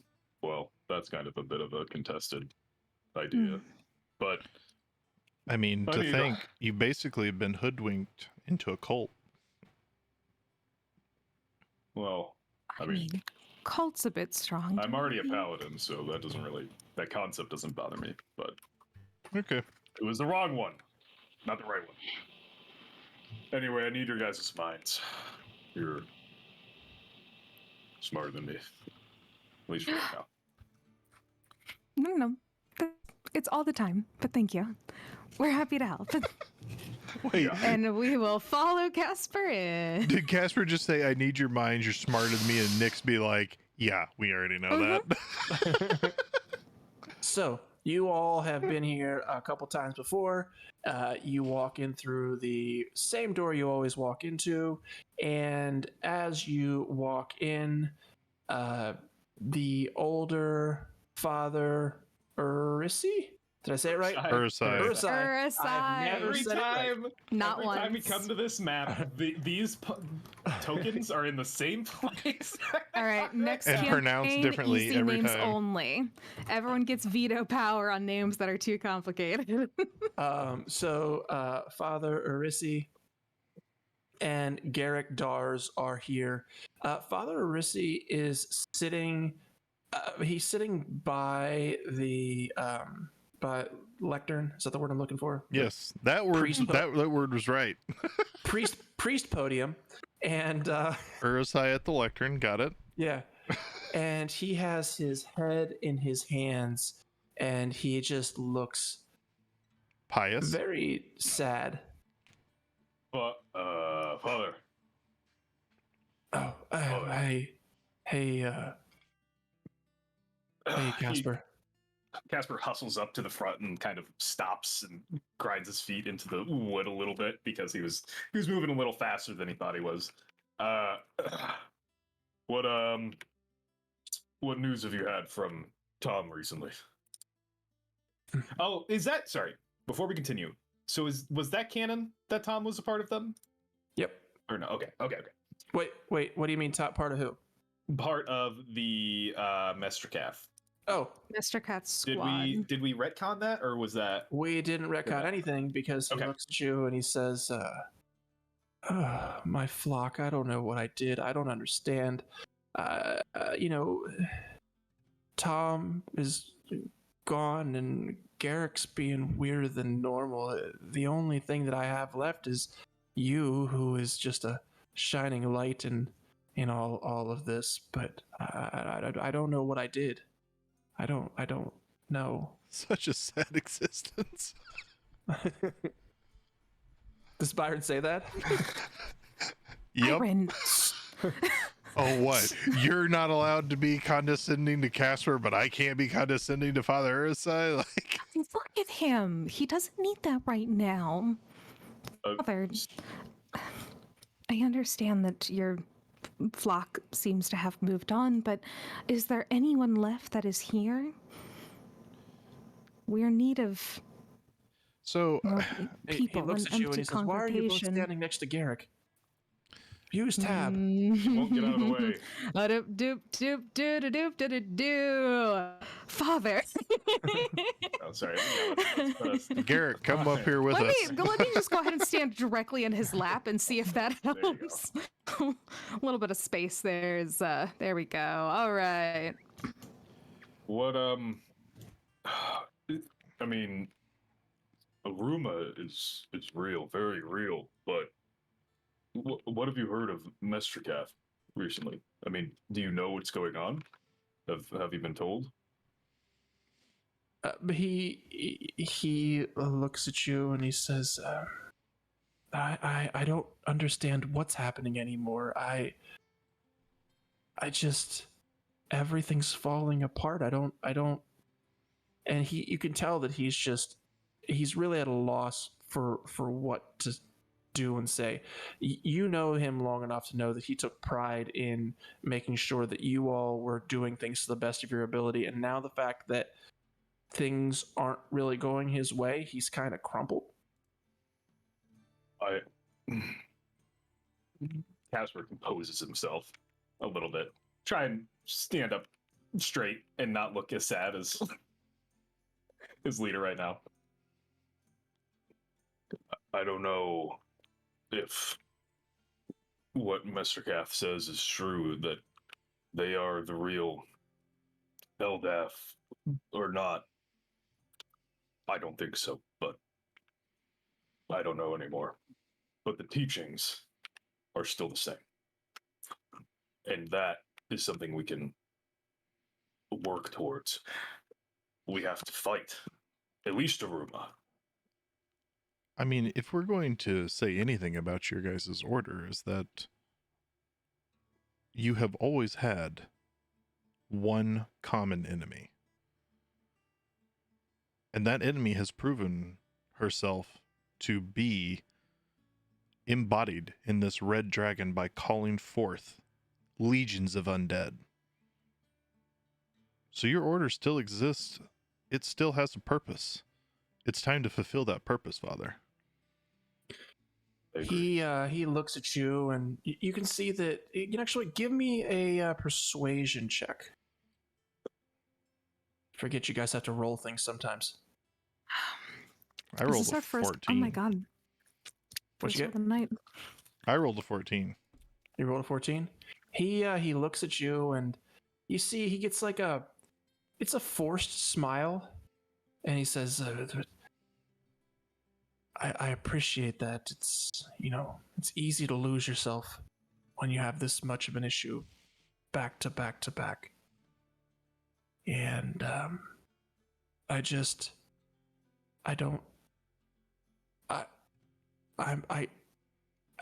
well, that's kind of a bit of a contested idea, but I mean, I to mean, think you basically have been hoodwinked into a cult. I I mean, mean, cult's a bit strong. I'm already a paladin, so that concept doesn't bother me. But Okay. it was the wrong one, not the right one. Anyway, I need your guys' minds. You're smarter than me, at least for right now. No. It's all the time, but thank you. We're happy to help. Wait, And we will follow Casper in. did Casper just say, "I need your minds, you're smarter than me," and Nyx be like, "Yeah, we already know that." So you all have been here a couple times before. You walk in through the same door you always walk into, and as you walk in, the older Father Urisi. Did I say it right? Urusai. Urusai. Urusai. I've never Every said it right. time, Not every time we once. come to this map, these tokens are in the same place. All right, next And campaign, pronounced differently easy every names time. only. Everyone gets veto power on names that are too complicated. So Father Urisi and Garrick Dars are here. Father Urisi is sitting. He's sitting by the by lectern. Is that the word I'm looking for? Yes, that word. Priest- That word was right. Priest podium, and Urusai at the lectern. Got it. yeah, and he has his head in his hands, and he just looks Pious. very sad. But, Father, Oh, hey, Casper. Casper hustles up to the front and kind of stops and grinds his feet into the wood a little bit because he was moving a little faster than he thought he was. What news have you had from Tom recently? Oh, sorry, before we continue. So was that canon that Tom was a part of them? Yep. Or no? Okay. Wait. What do you mean top part of who? Part of the Mestricaf. Oh, Mr. Cat's squad. Did we retcon that, or was that? we didn't retcon anything because he Okay. looks at you and he says, my flock, I don't know what I did. I don't understand. You know, Tom is gone and Garrick's being weirder than normal. The only thing that I have left is you, who is just a shining light in all of this. But I don't know what I did. I don't know. Such a sad existence. Does Byron say that? Yep. Byron. Oh, what? You're not allowed to be condescending to Casper, but I can't be condescending to Father Ursai? Like, Look at him. He doesn't need that right now. Father, I understand that your flock seems to have moved on, but is there anyone left that is here? We're in need of so more He people. looks An at you and empty he says, "Why are you both congregation." standing next to Garrick? Use tab." Won't get out of the way. Do. Father. Oh, sorry. Let's Garrett, come up here with us. Let me just go ahead and stand directly in his lap and see if that There you helps. A little bit of space there is there we go. All right. What I mean, Aruma is real, very real. But what have you heard of Mestrikath recently? I mean, do you know what's going on? Have you been told? But he looks at you and he says, I don't understand what's happening anymore. I just, everything's falling apart. I don't, and you can tell that he's really at a loss for what to do and say. You know him long enough to know that he took pride in making sure that you all were doing things to the best of your ability. And now the fact that things aren't really going his way, he's kind of crumpled. Casper composes himself a little bit. Try and stand up straight and not look as sad as his leader right now. I don't know if what Mestrikath says is true, that they are the real Eldath or not. I don't think so, but I don't know anymore. But the teachings are still the same. And that is something we can work towards. We have to fight. At least Aruma. I mean, if we're going to say anything about your guys' order, is that you have always had one common enemy. And that enemy has proven herself to be embodied in this red dragon by calling forth legions of undead. So your order still exists. It still has a purpose. It's time to fulfill that purpose, Father. He looks at you, and you can see that. You can actually give me a persuasion check. Forget you guys have to roll things sometimes. I Is rolled this a our first? 14. Oh my god! What'd First you of get? the night. I rolled a 14. You rolled a 14. He looks at you, and you see he gets like it's a forced smile, and he says, I appreciate that. It's it's easy to lose yourself when you have this much of an issue back to back to back. And I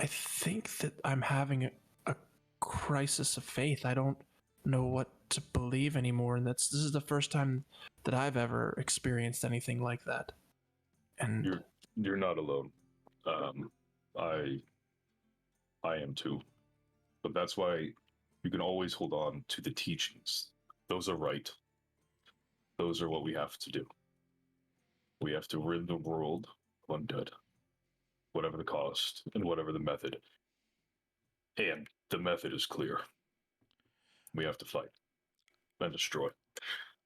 think that I'm having a crisis of faith. I don't know what to believe anymore, and this is the first time that I've ever experienced anything like that. And You're not alone. I am too. But that's why you can always hold on to the teachings. Those are right. Those are what we have to do. We have to rid the world of undead, whatever the cost and whatever the method. And the method is clear. We have to fight and destroy,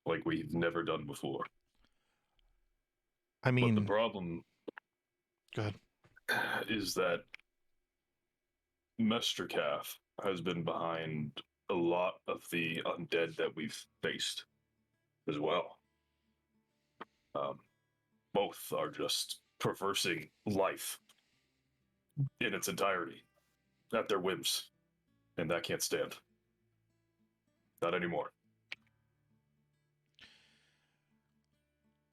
like we've never done before. I mean, but the problem go ahead. is that Mestrikath has been behind a lot of the undead that we've faced. as well. Both are just perversing life in its entirety at their whims, and that can't stand. Not anymore.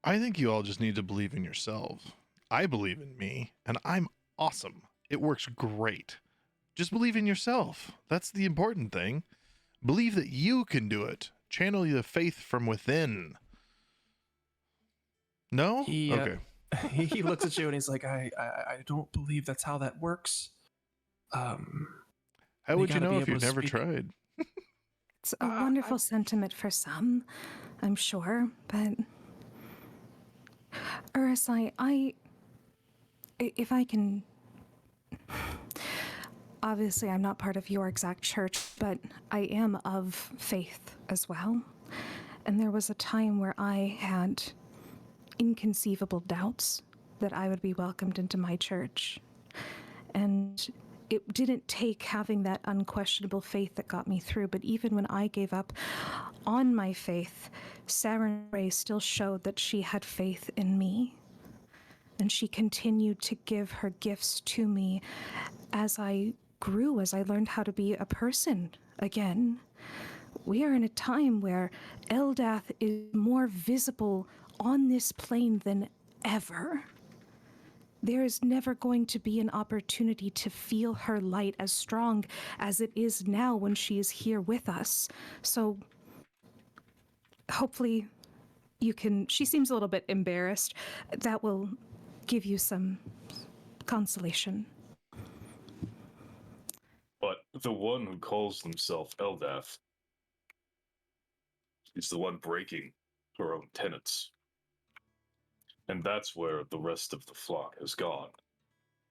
I think you all just need to believe in yourself. I believe in me, and I'm awesome. It works great. Just believe in yourself. That's the important thing. Believe that you can do it. Channel the faith from within. No? Okay. He looks at you and he's like, I don't believe that's how that works. How would you gotta know be if able you've to never speak. tried? It's a wonderful sentiment for some, I'm sure, but Urusai, if I can, obviously I'm not part of your exact church, but I am of faith as well. And there was a time where I had inconceivable doubts that I would be welcomed into my church. And it didn't take having that unquestionable faith that got me through, but even when I gave up on my faith, Sarah Ray still showed that she had faith in me. And she continued to give her gifts to me as I grew, as I learned how to be a person again. We are in a time where Eldath is more visible on this plane than ever. There is never going to be an opportunity to feel her light as strong as it is now when she is here with us. So hopefully you can, she seems a little bit embarrassed. That will give you some consolation. But the one who calls himself Eldath is the one breaking her own tenets. And that's where the rest of the flock has gone.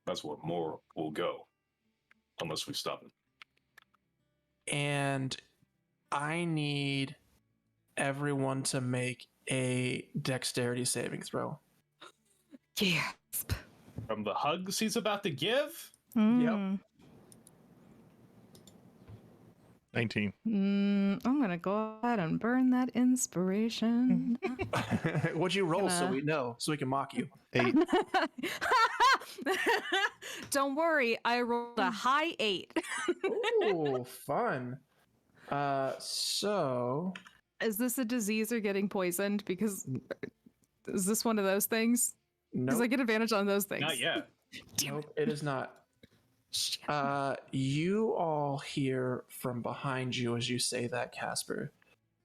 That's where more will go, unless we stop it. And I need everyone to make a dexterity saving throw. Gasp. From the hugs he's about to give? Yep. 19. I'm gonna go ahead and burn that inspiration. What'd you roll so we know, so we can mock you? 8. Don't worry, I rolled a high 8. Ooh, fun. So Is this a disease or getting poisoned? Because is this one of those things? Because nope, I get advantage on those things. Not yet. nope, it is not. Shit. You all hear from behind you as you say that, Casper.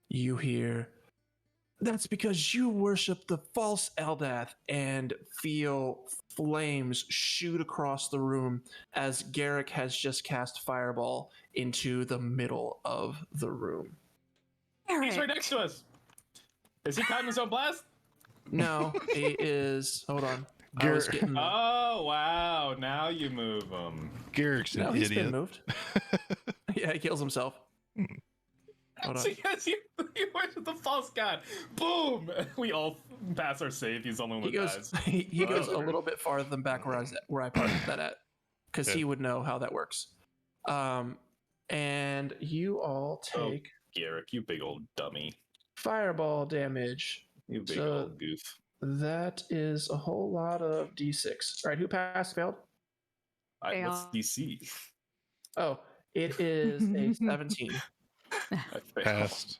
You hear, that's because you worship the false Eldath, and feel flames shoot across the room as Garrick has just cast Fireball into the middle of the room. He's right next to us. Is he caught in his own blast? No, he is. Hold on. I was getting. Oh, wow. Now you move him. Garrick's an No, he's idiot. been moved. Yeah, he kills himself. Hold on. Yes, you worship the false god. Boom! We all pass our save. He's the only one He who goes. dies. He goes a little bit farther than back where I parked that at, because Okay. he would know how that works. And you all take Garrick, you big old dummy. fireball damage. You big So- old goof. That is a whole lot of d6. All right, who passed? Failed? What's DC? Oh, it is a 17. I failed. Passed.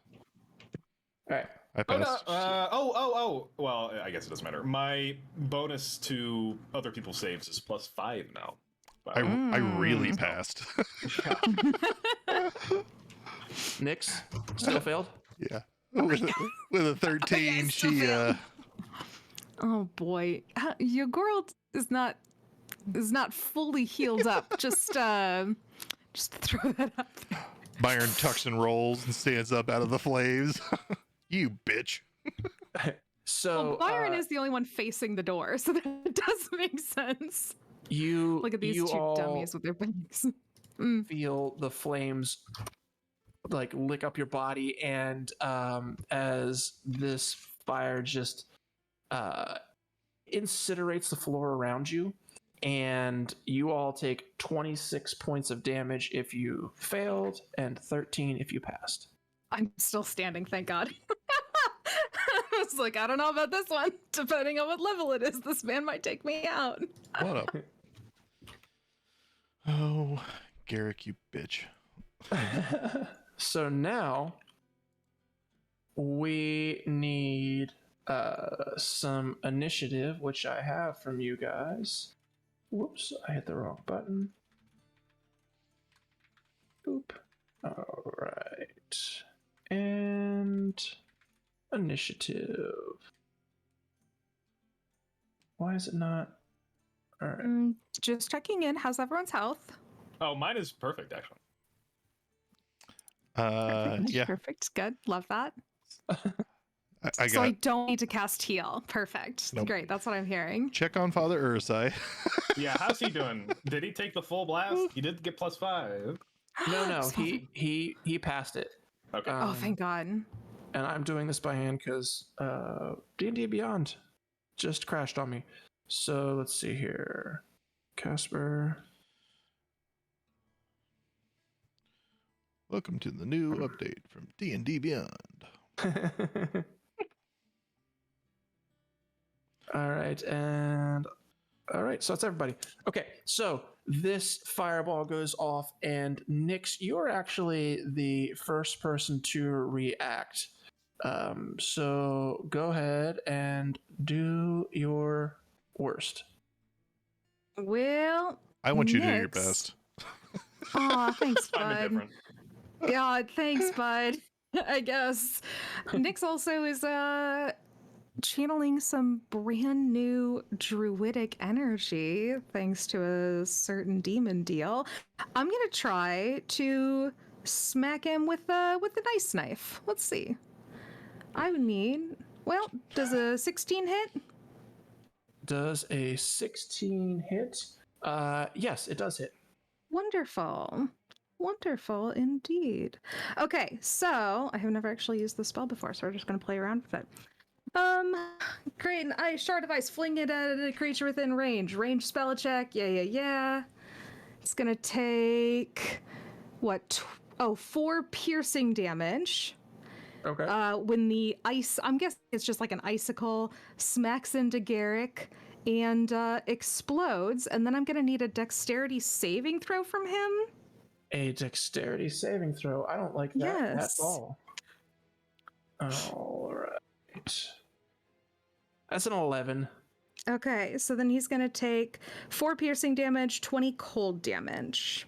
All right. I Oh, no. passed. Well, I guess it doesn't matter. My bonus to other people's saves is +5 now. I really Mm. passed. Nyx still failed. Yeah. With a 13, Yes, still she failed. Oh boy, your girl is not fully healed up. Just throw that up there. Byron tucks and rolls and stands up out of the flames. You bitch. So Well, Byron is the only one facing the door, so that does make sense. you Look at these you two all dummies with their bags. feel the flames like lick up your body, and as this fire just incinerates the floor around you, and you all take 26 points of damage if you failed and 13 if you passed. I'm still standing, thank God. was like, I don't know about this one. Depending on what level it is, this man might take me out. What up? Oh, Garrick, you bitch. So now we need some initiative, which I have from you guys. Whoops, I hit the wrong button. Boop. All right. And initiative. Why is it not? All right. Just checking in. How's everyone's health? Oh, mine is perfect actually. Perfect. Yeah. Perfect. Good. Love that. I So got I don't need to cast heal. Perfect. Nope. Great. That's what I'm hearing. check on Father Ursai. Yeah, how's he doing? Did he take the full blast? He did get +5. No, he passed it. Okay. Oh, thank God. And I'm doing this by hand because D&D Beyond just crashed on me. So let's see here. Casper. Welcome to the new update from D&D Beyond. All right, so that's everybody. Okay, so this fireball goes off, and Nyx, you're actually the first person to react. So go ahead and do your worst. Well, I want you to do your Nyx. best. Aw, thanks, I'm bud. indifferent. God, thanks, bud. I guess. Nyx also is channeling some brand new druidic energy thanks to a certain demon deal. I'm gonna try to smack him with a nice knife. Let's see. I would need. Well, does a 16 hit? Does a 16 hit? Yes, it does hit. Wonderful. Wonderful indeed. Okay, so I have never actually used this spell before, so we're just gonna play around with it. Great, and I shard of ice, fling it at a creature within range. Range spell check, yeah. It's gonna take what? 4 piercing damage. Okay. When the ice, I'm guessing it's just like an icicle, smacks into Garrick and explodes, and then I'm gonna need a dexterity saving throw from him. A dexterity saving throw. I don't like that at Yes. all. All right. That's an 11. Okay, so then he's gonna take 4 piercing damage, 20 cold damage.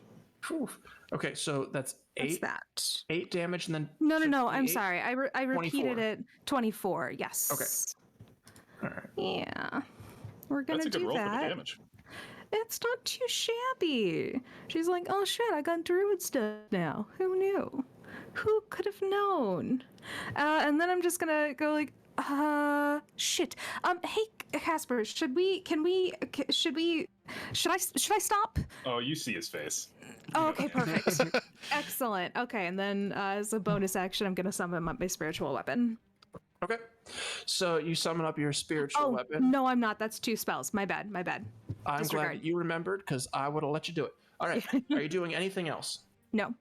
Whew. Okay, so that's What's 8. that? 8 damage and then. No, so I'm 28? sorry. I repeated 24. it. 24. Yes. All right. Yeah. We're gonna That's a good do roll for the that. damage. It's not too shabby. She's like, oh shit, I got druid stuff now. Who knew? Who could have known? And then I'm just gonna go like, shit. Hey, Casper, should I stop? Oh, you see his face. Oh, okay, perfect. Excellent. Okay, and then as a bonus action, I'm gonna summon up my spiritual weapon. Okay. So you summon up your spiritual weapon. No, I'm not. That's 2 spells. My bad. I'm Disregard. glad that you remembered because I would have let you do it. All right. Are you doing anything else? No.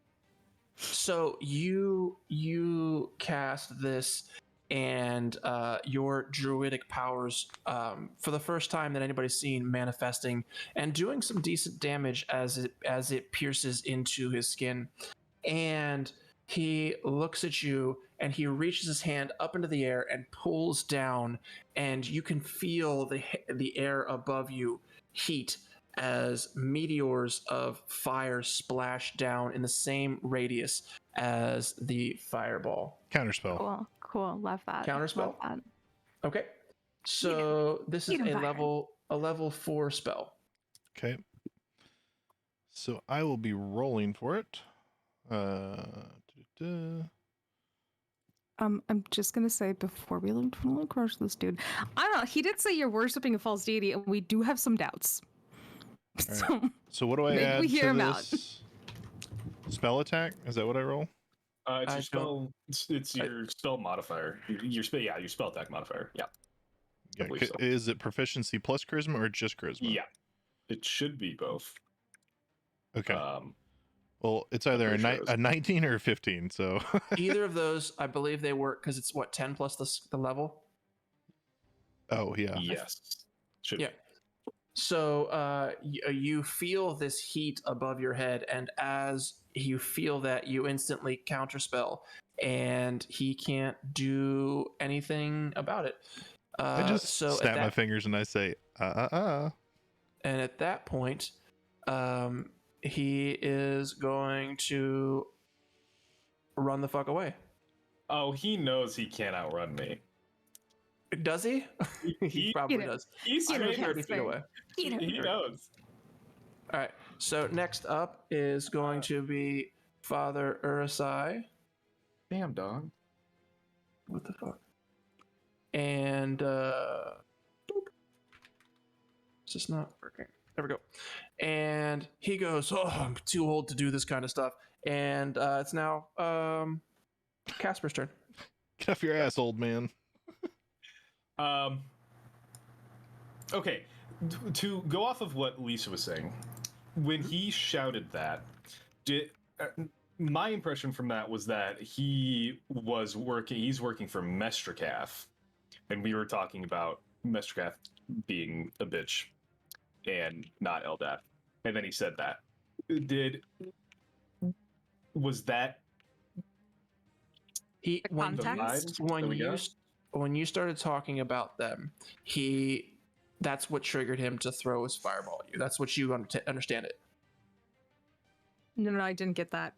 So you cast this, and your druidic powers, for the first time that anybody's seen, manifesting and doing some decent damage as it pierces into his skin. And he looks at you, and he reaches his hand up into the air and pulls down, and you can feel the air above you heat as meteors of fire splash down in the same radius as the fireball. Counterspell. Cool. Love that. Counterspell? Love that. Okay. So this is Eat 'em, a Byron. level 4 spell. Okay. So I will be rolling for it. I'm just gonna say before we crush this dude, I don't know. He did say you're worshiping a false deity, and we do have some doubts. All So right. So what do I maybe add we hear to him out. this? Spell attack? Is that what I roll? It's I your spell. It's your spell modifier. Your spell. Yeah, your spell attack modifier. Yeah. Yeah. believe so. Is it proficiency plus charisma or just charisma? Yeah. It should be both. Okay. Well, it's either pretty sure it a 19 or a 15. So Either of those, I believe they work because it's what, 10 plus the level? Oh yeah. Yes. Should Yeah. So you feel this heat above your head, and as you feel that, you instantly counterspell, and he can't do anything about it. I just so snap my fingers and I say, And at that point, he is going to run the fuck away. Oh, he knows he can't outrun me. Does he? He probably does. He's You know, straight 30 feet away. He knows. All right. So next up is going to be Father Urusai. Damn, dog. What the fuck? And boop. It's just not working. There we go. And he goes, "Oh, I'm too old to do this kind of stuff." And it's now Casper's turn. get off your ass, old man. Okay, to go off of what Lisa was saying, when he shouted that, my impression from that was that he's working for Mestrakath, and we were talking about Mestrakath being a bitch and not Eldath, and then he said that. Was that context? When you started talking about them, that's what triggered him to throw his fireball at you. That's what you understand it. No, I didn't get that.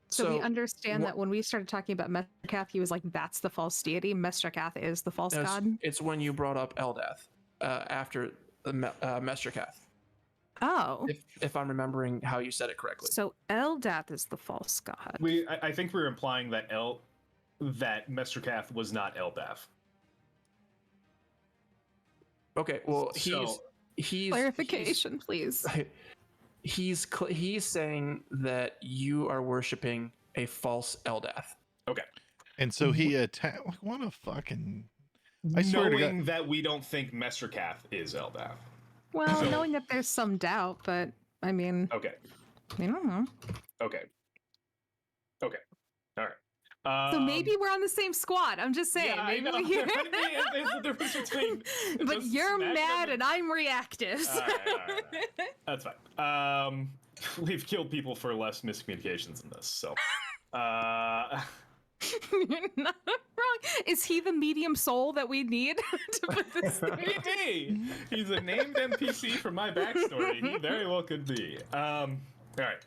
So we understand that when we started talking about Mestrakath, he was like, "That's the false deity. Mestrakath is the false god." It's when you brought up Eldath after the Mestrakath. Oh, If I'm remembering how you said it correctly. so Eldath is the false god. I think we were implying that Mestrakath was not Eldath. Okay, well, he's Clarification, please. He's saying that you are worshiping a false Eldath. Okay. And so he attacked. What a fucking. I swear to Knowing God. that we don't think Mestrakath is Eldath. Well, knowing that there's some doubt, but I mean, Okay. I don't know. Okay. All right. So maybe we're on the same squad. I'm just saying. Yeah, maybe I know. we're There's a difference between. But just you're smacking mad them and I'm reactive. All right. That's fine. We've killed people for less miscommunications than this, so. You're not wrong. Is he the medium soul that we need to put this through? Hey, he's a named NPC from my backstory. He very well could be. All right.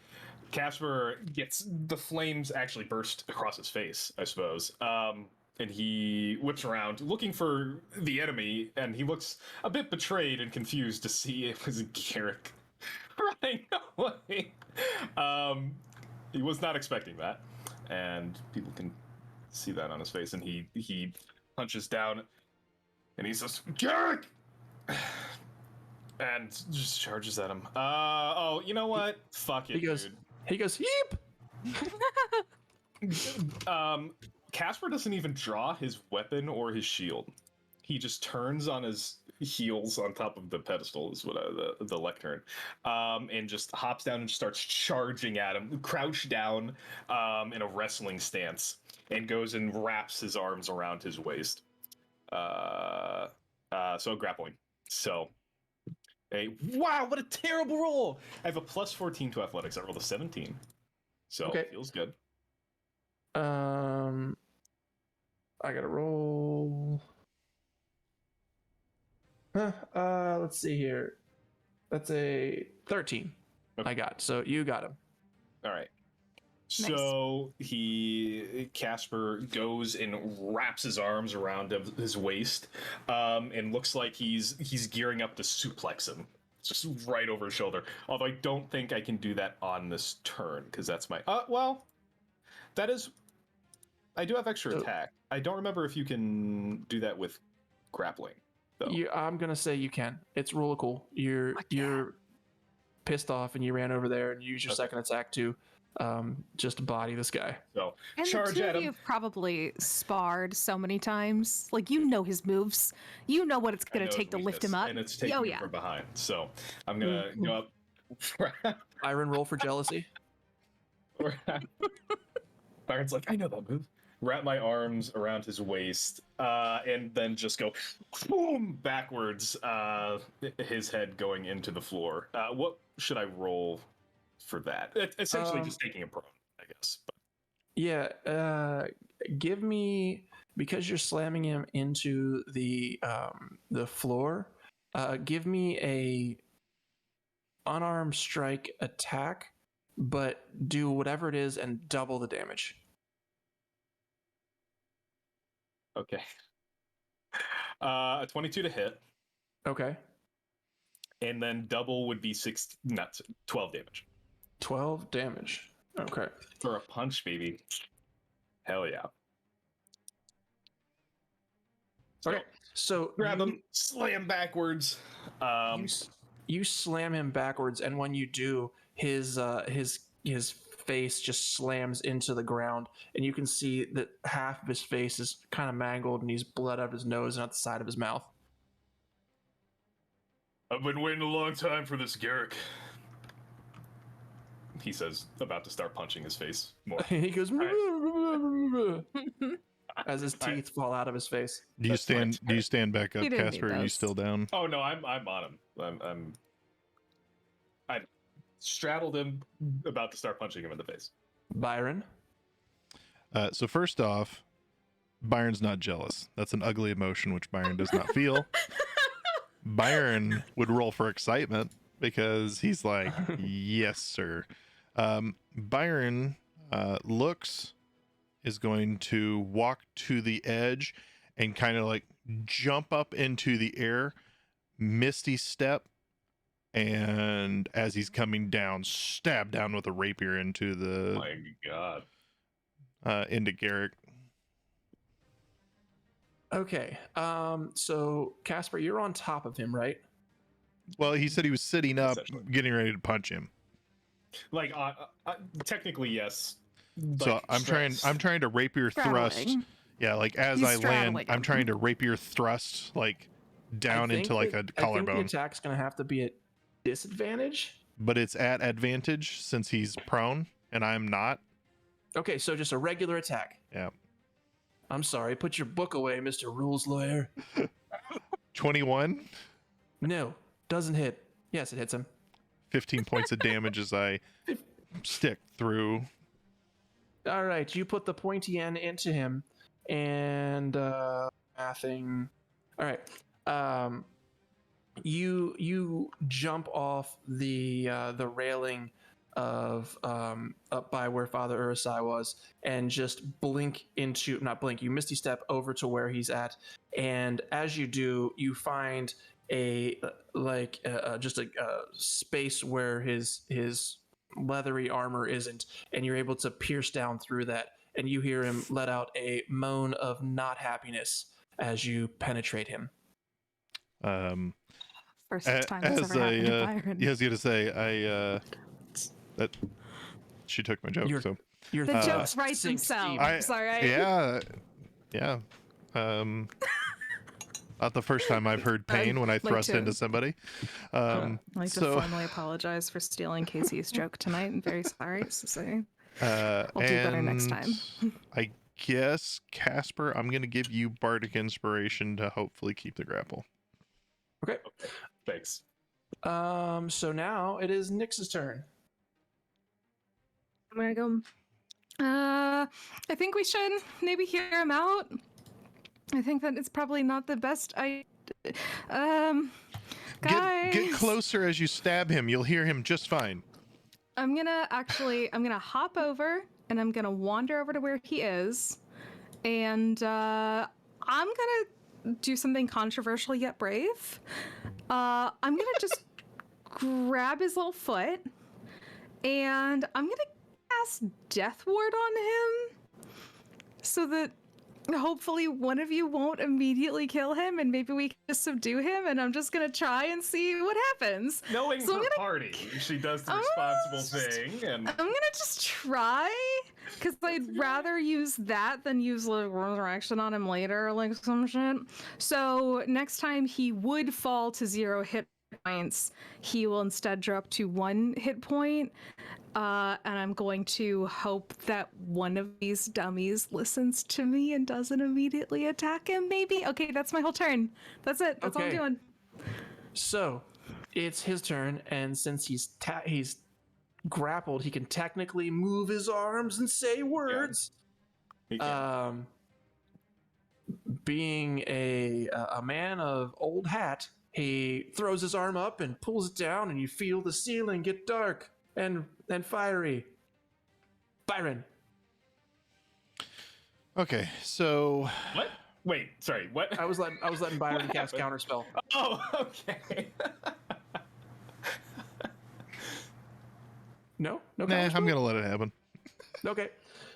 Casper gets the flames actually burst across his face, I suppose. And he whips around looking for the enemy, and he looks a bit betrayed and confused to see it was Garrick running away. He was not expecting that, and people can see that on his face. And he punches down, and he says, "Garrick!" and just charges at him. Oh, you know what? Fuck it, dude. He goes, "Yeep!" Casper doesn't even draw his weapon or his shield. He just turns on his heels on top of the pedestal, is what the lectern, and just hops down and starts charging at him, crouched down in a wrestling stance, and goes and wraps his arms around his waist. So grappling. So. Wow, what a terrible roll! I have a plus 14 to athletics. I rolled a 17. So Okay. It feels good. I gotta roll. Let's see here. That's a 13. Okay. I got. So you got him. All right. So Casper goes and wraps his arms around his waist, and looks like he's gearing up to suplex him, just right over his shoulder. Although I don't think I can do that on this turn because that's my. Well, that is. I do have extra attack. I don't remember if you can do that with grappling, though. I'm gonna say you can. It's really cool. You're pissed off and you ran over there and use your second attack to just body this guy. So And charge the two at of him. you've probably sparred so many times. Like, you know his moves. You know what it's going I know to take his to lift him weakness, up. and it's taking him from behind. So I'm gonna go up. Byron, roll for jealousy. Byron's like, I know that move. wrap my arms around his waist, and then just go boom backwards, his head going into the floor. What should I roll for that? Essentially just taking him prone, I guess. But. Yeah, give me, because you're slamming him into the floor. Give me a unarmed strike attack, but do whatever it is and double the damage. Okay. A 22 to hit. Okay. And then double would be 12 damage. 12 damage. Okay. For a punch, baby. Hell yeah. Okay. So grab him, slam backwards. You slam him backwards, and when you do, his face just slams into the ground, and you can see that half of his face is kind of mangled, and he's blood out of his nose and out the side of his mouth. I've been waiting a long time for this, Garrick. He says, about to start punching his face more. He goes as his teeth fall out of his face. Do you stand back up, Casper? Are you still down? Oh no, I'm on him. I straddled him, about to start punching him in the face. Byron. So first off, Byron's not jealous. That's an ugly emotion which Byron does not feel. Byron would roll for excitement because he's like, yes, sir. Byron is going to walk to the edge and kind of like jump up into the air, misty step, and as he's coming down, stab down with a rapier into the my god, into Garrick. Okay. So Casper, you're on top of him, right? Well, he said he was sitting up, getting ready to punch him. Like, technically, yes. So like, I'm trying to rapier thrust. Yeah, like as I land, I'm trying to rapier thrust like down into like a collarbone. I think the attack's gonna have to be at disadvantage. But it's at advantage since he's prone and I'm not. Okay, so just a regular attack. Yeah. I'm sorry. Put your book away, Mr. Rules Lawyer. 21? No, doesn't hit. Yes, it hits him. 15 points of damage as I stick through. All right, you put the pointy end into him, and mathing. All right, you jump off the railing of up by where Father Urusai was, and just you misty step over to where he's at, and as you do, you find just a space where his leathery armor isn't, and you're able to pierce down through that, and you hear him let out a moan of not happiness as you penetrate him. First time this ever happened to Byron. Yeah, I was gonna say that she took my joke. The jokes write themselves. All right. Yeah. Not the first time I've heard pain when I thrust into somebody. I'd like to formally apologize for stealing Casey's joke tonight. I'm very sorry. I'll do better next time. I guess, Casper, I'm going to give you Bardic Inspiration to hopefully keep the grapple. Okay. Thanks. So now it is Nyx's turn. I'm going to go. I think we should maybe hear him out. I think that it's probably not the best. Guys, get closer as you stab him. You'll hear him just fine. I'm gonna hop over and I'm gonna wander over to where he is, and I'm gonna do something controversial yet brave. I'm gonna just grab his little foot, and I'm gonna cast Death Ward on him, so that hopefully one of you won't immediately kill him, and maybe we can just subdue him, and I'm just gonna try and see what happens. Knowing her party, she does the responsible thing, and I'm gonna just try, because I'd rather use that than use like resurrection on him later, like some shit. So next time he would fall to 0 hit points, he will instead drop to 1 hit point. And I'm going to hope that one of these dummies listens to me and doesn't immediately attack him, maybe? Okay, that's my whole turn. That's it. That's all I'm Okay. doing. So it's his turn, and since he's grappled, he can technically move his arms and say words. He can. Being a man of old hat, he throws his arm up and pulls it down, and you feel the ceiling get dark and fiery. Byron. Okay, so What? Wait, sorry. What? I was letting Byron cast counterspell. Oh, okay. No nah, counterspell? I'm gonna let it happen. Okay.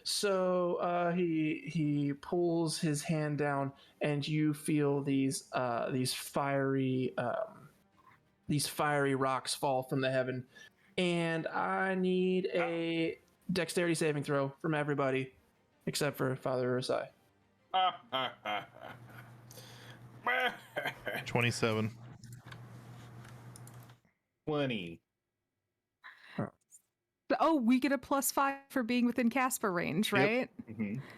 So he pulls his hand down, and you feel these fiery rocks fall from the heaven. And I need a dexterity saving throw from everybody, except for Father Ursai. 27. 20. Oh, we get a +5 for being within Casper range, Yep. right?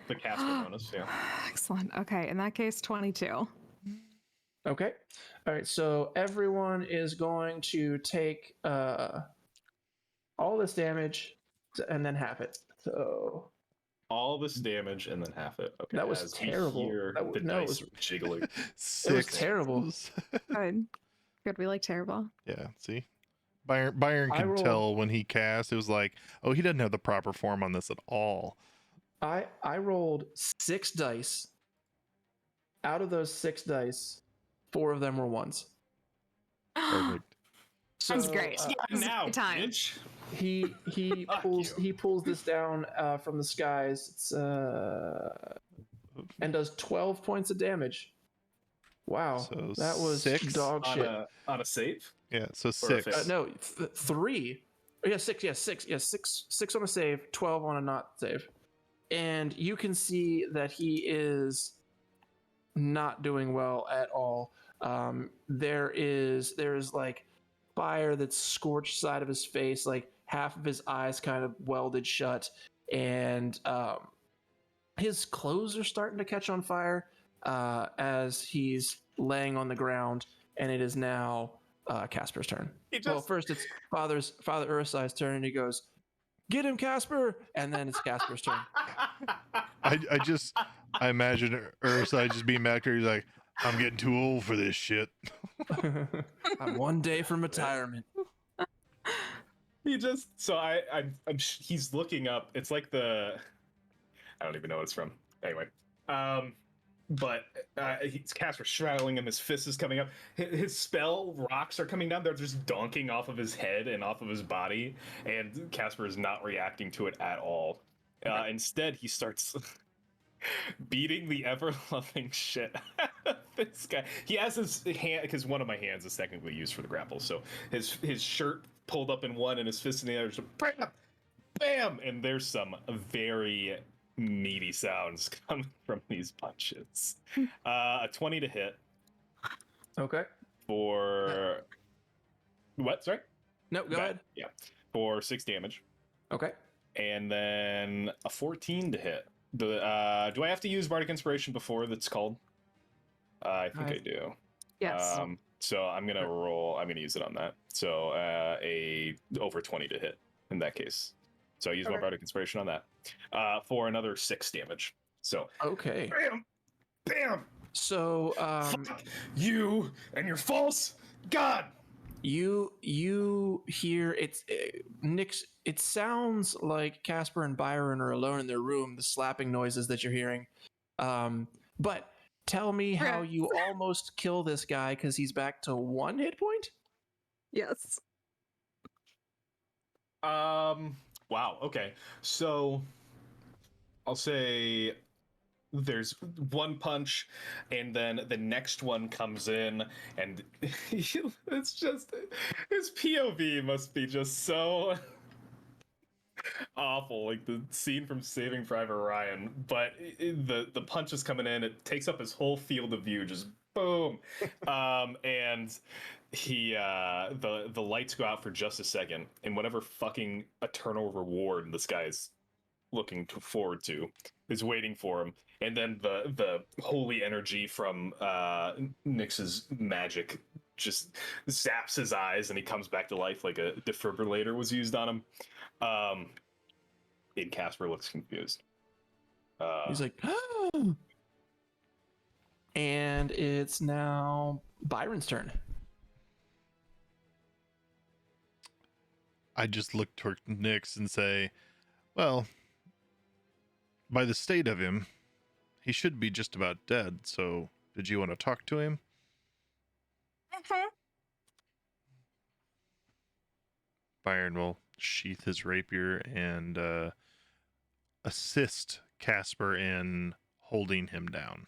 The Casper bonus, yeah. Excellent. Okay, in that case, 22. Okay. All right. So everyone is going to take all this damage and then half it. So All this damage and then half it. Okay. That was as we terrible. hear That was- the no, it dice was- jiggling. It was terrible. Good. Good. We like terrible. Yeah, see? Byron I can rolled- tell when he casts. It was like, oh, he doesn't have the proper form on this at all. I rolled 6 dice. Out of those 6 dice, 4 of them were ones. Perfect. Sounds So, great. This is a Now, good time. bitch. he Fuck pulls you. he pulls this down from the skies. It's and does 12 points of damage. Wow, So that was 6? dog On shit. a save? Yeah, so Or a 6. fail. No, 3. Oh, yeah, 6. Yeah, 6. Yeah, 6 on a save, 12 on a not save. And you can see that he is not doing well at all. There is like fire that's scorched side of his face, like half of his eyes kind of welded shut, and his clothes are starting to catch on fire as he's laying on the ground, and it is now Casper's turn. Well, first it's Father Ursai's turn, and he goes, "Get him, Casper!" And then it's Casper's turn. I imagine Ursai just being back there. He's like, I'm getting too old for this shit. I'm one day from retirement. He just he's looking up. It's like I don't even know what it's from. Anyway, but he's Casper straddling him. His fist is coming up. His spell rocks are coming down. They're just donking off of his head and off of his body, and Casper is not reacting to it at all. Instead, he starts beating the ever-loving shit out of this guy. He has his hand, because one of my hands is technically used for the grapple, so his shirt pulled up in one and his fist in the other. So bam, bam, and there's some very meaty sounds coming from these punches. A 20 to hit Okay. for what? Sorry. No, go ahead. Yeah, for 6 damage, Okay. and then a 14 to hit. Do I have to use Bardic Inspiration before that's called? I think I do. Yes. So I'm gonna roll. I'm gonna use it on that. So a over 20 to hit in that case. So I use my Okay. Bardic Inspiration on that for another 6 damage. So Okay. bam, bam. So Fuck you and your false god. you hear Nick's. It sounds like Casper and Byron are alone in their room. The slapping noises that you're hearing. But tell me how you almost kill this guy because he's back to 1 hit point. Yes. Wow. Okay. So I'll say there's one punch, and then the next one comes in, and it's just his POV must be just so awful, like the scene from Saving Private Ryan. But the punch is coming in. It takes up his whole field of view. Just boom, and the lights go out for just a second, and whatever fucking eternal reward this guy's looking forward to is waiting for him. And then the holy energy from Nyx's magic just zaps his eyes, and he comes back to life like a defibrillator was used on him. And Casper looks confused. He's like, oh. And it's now Byron's turn. I just look toward Nyx and say, well, by the state of him, he should be just about dead, so did you want to talk to him? Byron will sheath his rapier and assist Casper in holding him down.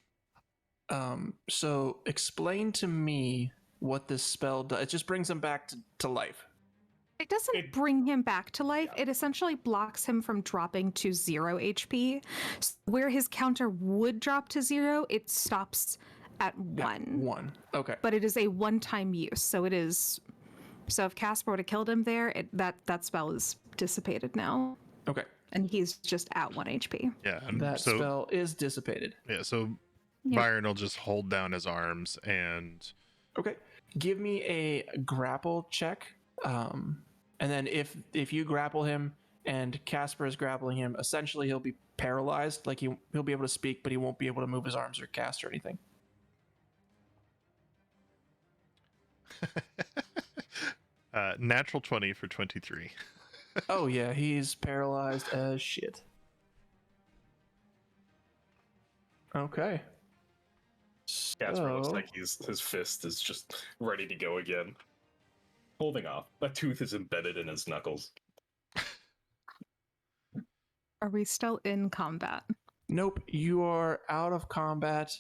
So explain to me what this spell does. It just brings him back to life. It doesn't bring him back to life. Yeah. It essentially blocks him from dropping to 0 HP. Where his counter would drop to 0, it stops at 1. 1. Okay. But it is a one-time use. So it is. So if Casper would have killed him there, that spell is dissipated now. Okay. And he's just at 1 HP. Yeah, and That so, spell is dissipated. Yeah, so Yep. Byron will just hold down his arms and... Okay. Give me a grapple check. And then if you grapple him and Casper is grappling him, essentially he'll be paralyzed. Like he'll be able to speak, but he won't be able to move his arms or cast or anything. Natural 20 for 23. Oh yeah, he's paralyzed as shit. Okay. Casper looks So- like his fist is just ready to go again. Holding off. A tooth is embedded in his knuckles. Are we still in combat? Nope, you are out of combat.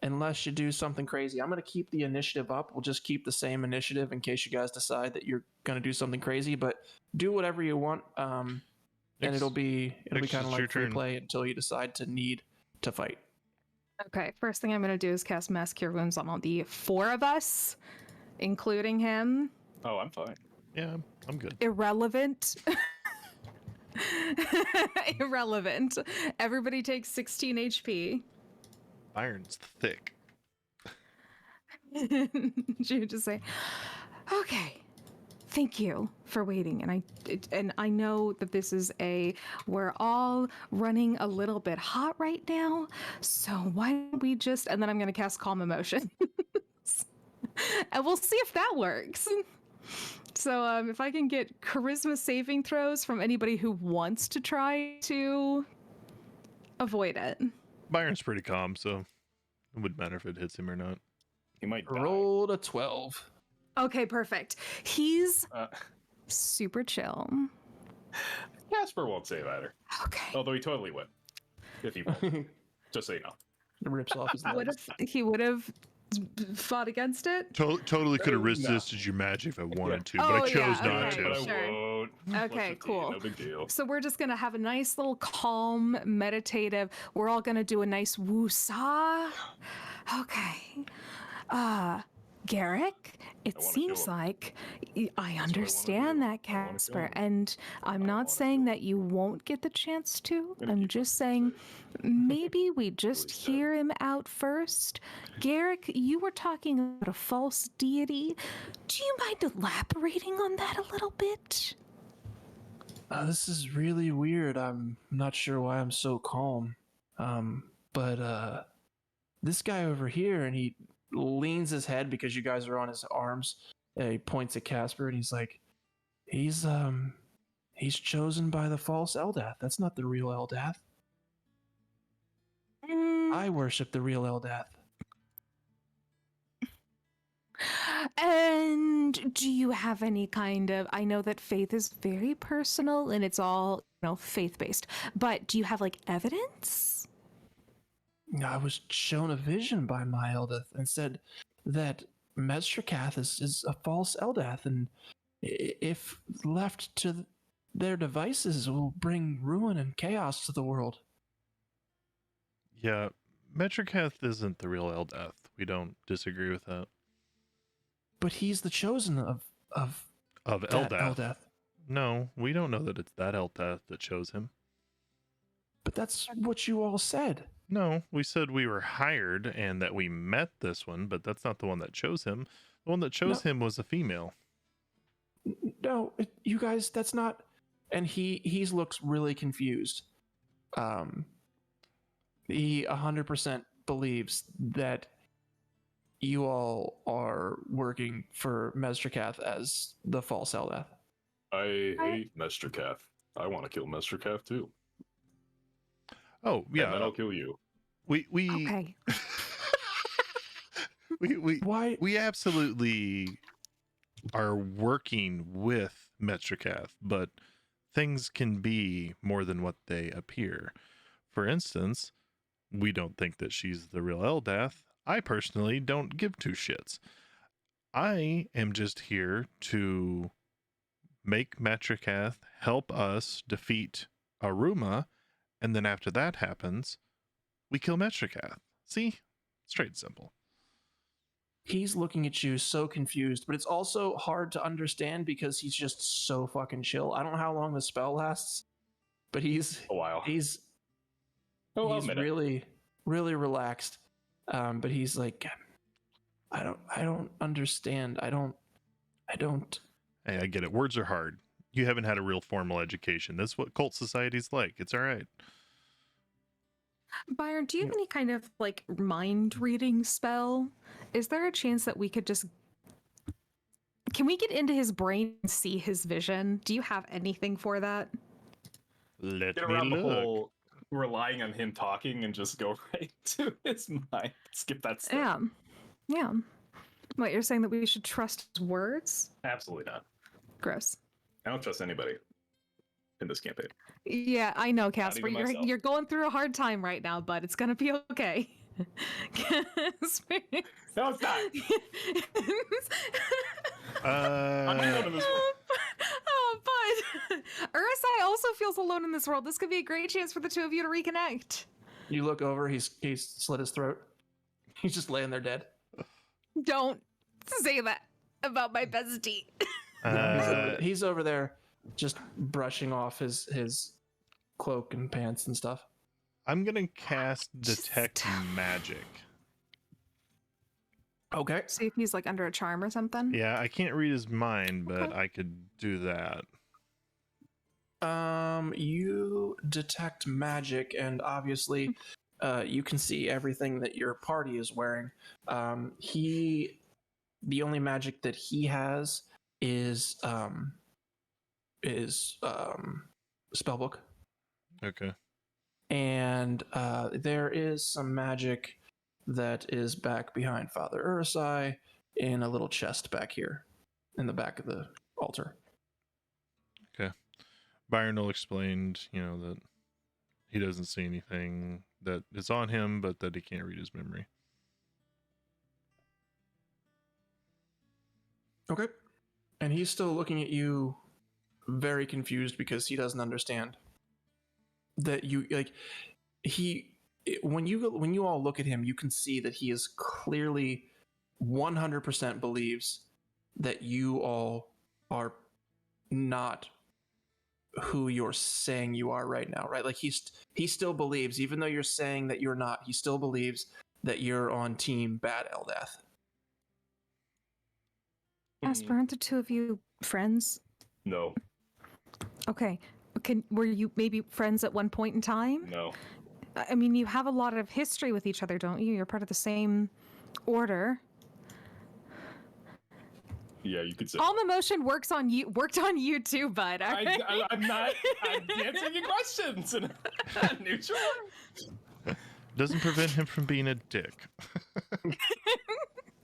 Unless you do something crazy. I'm going to keep the initiative up. We'll just keep the same initiative in case you guys decide that you're going to do something crazy, but do whatever you want. And it'll be kind it's of your like free turn. play until you decide to need to fight. Okay, first thing I'm going to do is cast Mass Cure Wounds on all the 4 of us, including him. Oh, I'm fine. Yeah, I'm good. Irrelevant. Irrelevant. Everybody takes 16 HP. Byron's thick. She would just say, "Okay, thank you for waiting." And I know that this is we're all running a little bit hot right now, so why don't we just? And then I'm gonna cast Calm Emotion, and we'll see if that works. So if I can get charisma saving throws from anybody who wants to try to avoid it. Byron's pretty calm, so it wouldn't matter if it hits him or not. He might die. Rolled a 12. Okay, perfect. He's Uh, super chill. Casper won't save either. Okay. Although he totally would. If he won't. Just so you know. Rips off his What legs. if he would have fought against it? Totally could have No. resisted your magic if I wanted to, but Oh, I chose yeah, not okay. to. But I Sure. won't. Okay, 115, cool. No big deal. So we're just gonna have a nice little calm, meditative. We're all gonna do a nice woo-saw. Okay. Garrick, it I wanna seems kill him. like I wanna understand do. that, I wanna kill Casper, him. and I'm I not wanna saying kill that you won't get the chance to. gonna I'm keep just my saying safe. maybe we just Please don't. hear him out first. Garrick, you were talking about a false deity. Do you mind elaborating on that a little bit? This is really weird. I'm not sure why I'm so calm. But this guy over here, and he leans his head because you guys are on his arms. And he points at Casper, and he's like, he's chosen by the false Eldath. That's not the real Eldath. I worship the real Eldath. And do you have any kind of, I know that faith is very personal and it's all, faith based, but do you have like evidence? I was shown a vision by my Eldath and said that Mesrikath is a false Eldath, and if left to their devices will bring ruin and chaos to the world. Yeah, Metricath isn't the real Eldath. We don't disagree with that. But he's the chosen of Of that Eldath. Eldath. No, we don't know that it's that Eldath that chose him. But that's what you all said. No, we said we were hired and that we met this one, but that's not the one that chose him. The one that chose him was a female. No, you guys, that's not. And he looks really confused. He 100% believes that you all are working for Mesdrakath as the false Eldath. I hate Mesdrakath. I want to kill Mesdrakath too. Oh, yeah. And then I'll kill you. We Okay. Why? we absolutely are working with Metricath, but things can be more than what they appear. For instance, we don't think that she's the real Eldath. I personally don't give two shits. I am just here to make Metricath help us defeat Aruma, and then after that happens, we kill Metricath. See? Straight and simple. He's looking at you so confused, but it's also hard to understand because he's just so fucking chill. I don't know how long the spell lasts, but he's A while. he's a minute. really relaxed. But he's like, I don't understand. I don't. Hey, I get it. Words are hard. You haven't had a real formal education. That's what cult society's like. It's all right. Byron, do you have any kind of like mind reading spell? Is there a chance that we could just can we get into his brain and see his vision? Do you have anything for that? Let Get me around the look. whole relying on him talking and just go right to his mind. Skip that step. Yeah. Yeah. What, you're saying that we should trust his words? Absolutely not. Gross. I don't trust anybody in this campaign. Yeah, I know, Casper. even myself. You're going through a hard time right now, but it's gonna be okay. Casper. No, it's not. I'm alone in this world. Oh, but Urusai also feels alone in this world. This could be a great chance for the two of you to reconnect. You look over. He's slit his throat. He's just laying there dead. Don't say that about my bestie. He's over there, just brushing off his cloak and pants and stuff. I'm gonna cast Detect Just- Magic. Okay. See if he's like under a charm or something. Yeah, I can't read his mind, but I could do that. You detect magic, and obviously, you can see everything that your party is wearing. The only magic that he has is spellbook, Okay. and there is some magic that is back behind Father Urusai in a little chest back here, in the back of the altar. Byron will explain, that he doesn't see anything that is on him, but that he can't read his memory. Okay. And he's still looking at you very confused because he doesn't understand that you when you all look at him, you can see that he is clearly 100% believes that you all are not who you're saying you are right now, right? Like he still believes, even though you're saying that you're not, he still believes that you're on team Bad Eldath. Casper, aren't the two of you friends? No, Okay. Were you maybe friends at one point in time? no. I mean, you have a lot of history with each other, don't you? You're part of the same order. Yeah, you could say. Calm emotion worked on you too, bud. All right? I'm not. I'm answering your questions in a neutral. Doesn't prevent him from being a dick.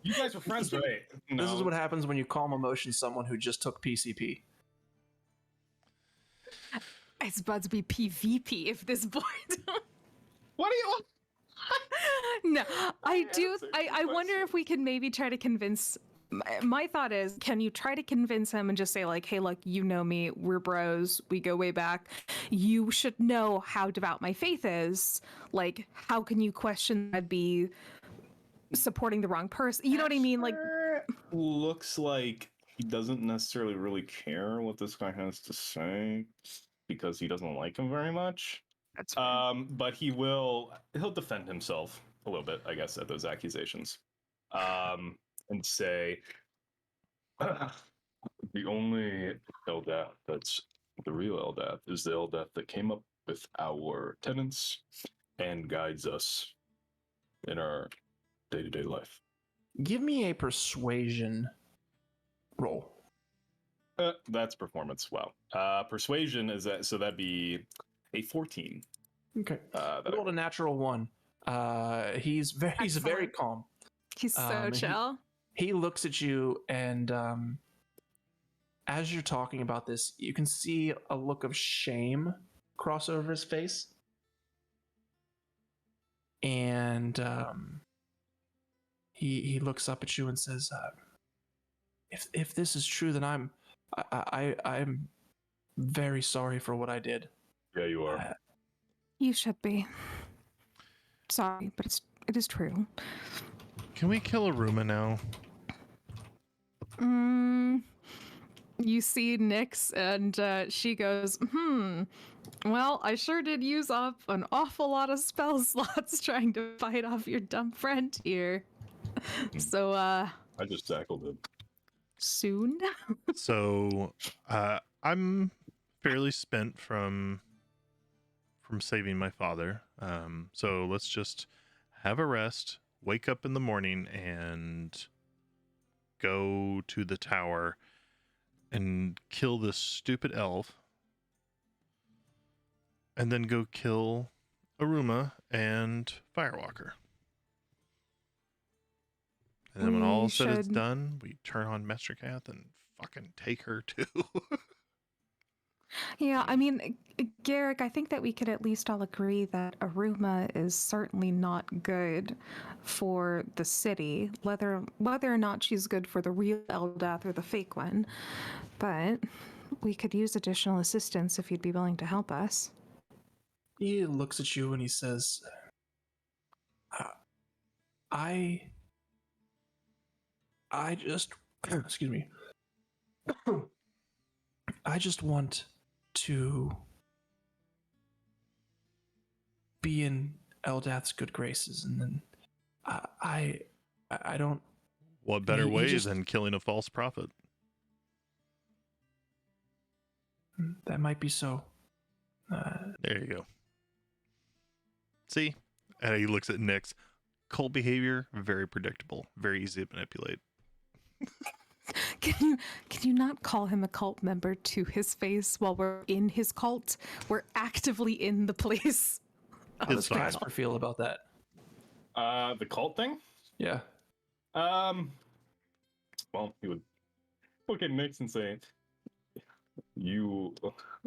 You guys were friends, right? This is what happens when you calm emotion someone who just took PCP. It's about to be PvP if this boy don't. What do you? No, I do. answered I your wonder question. if we can maybe try to convince my thought is, can you try to convince him and just say like, hey, look, you know me, we're bros, we go way back. You should know how devout my faith is. Like, how can you question I'd be supporting the wrong person? You know what I mean? Like, looks like he doesn't necessarily really care what this guy has to say because he doesn't like him very much. that's fine. But he'll defend himself a little bit, I guess, at those accusations. And say the only Eldath that's the real Eldath is the Eldath that came up with our tenets and guides us in our day-to-day life. Give me a persuasion roll. That's performance. Wow. Persuasion is that, so that'd be a 14. Okay. Rolled a natural 1. He's very Excellent. calm. He's so chill. He looks at you, and as you're talking about this, you can see a look of shame cross over his face. And he looks up at you and says, if this is true, then I'm very sorry for what I did. Yeah, you are. You should be. Sorry, but it is true. Can we kill Aruma now? You see Nyx, and she goes, well, I sure did use up an awful lot of spell slots trying to fight off your dumb friend here. So, I just tackled him. soon? So, I'm fairly spent from saving my father. So let's just have a rest, wake up in the morning, and go to the tower and kill this stupid elf, and then go kill Aruma and Firewalker. And then when We all said it's should- done, we turn on Mestercath and fucking take her too. Yeah, I mean, Garrick, I think that we could at least all agree that Aruma is certainly not good for the city, whether or not she's good for the real Eldath or the fake one. But we could use additional assistance if you'd be willing to help us. He looks at you and he says, I just, excuse me. I just want to be in Eldath's good graces, and then I don't. What better He way just- than killing a false prophet? That might be so. There you go. See? And he looks at Nyx. Cult behavior, very predictable, very easy to manipulate. Can you not call him a cult member to his face while we're in his cult? We're actively in the place. How does It's fine. Casper feel about that? The cult thing? Yeah. Well, he would look at Nyx and say, you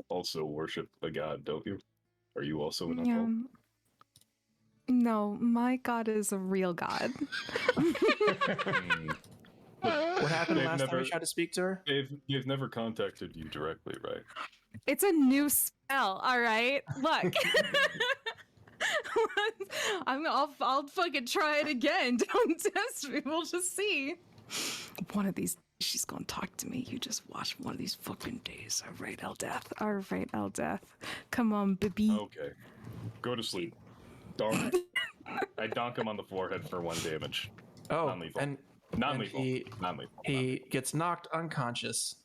also worship a god, don't you? Are you also in a cult? No, my god is a real god. What happened They've last time never- you tried to speak to her? They've never contacted you directly, right? It's a new spell, all right? Look. I'll fucking try it again. Don't test me. We'll just see. One of these, she's gonna talk to me. You just watch one of these fucking days. All right, Eldath. All right, Eldath. Come on, baby. Okay. Go to sleep. Donk. I donk him on the forehead for 1 damage. Oh, Non-lethal. and Non-lethal. he- Non-lethal. he gets knocked unconscious.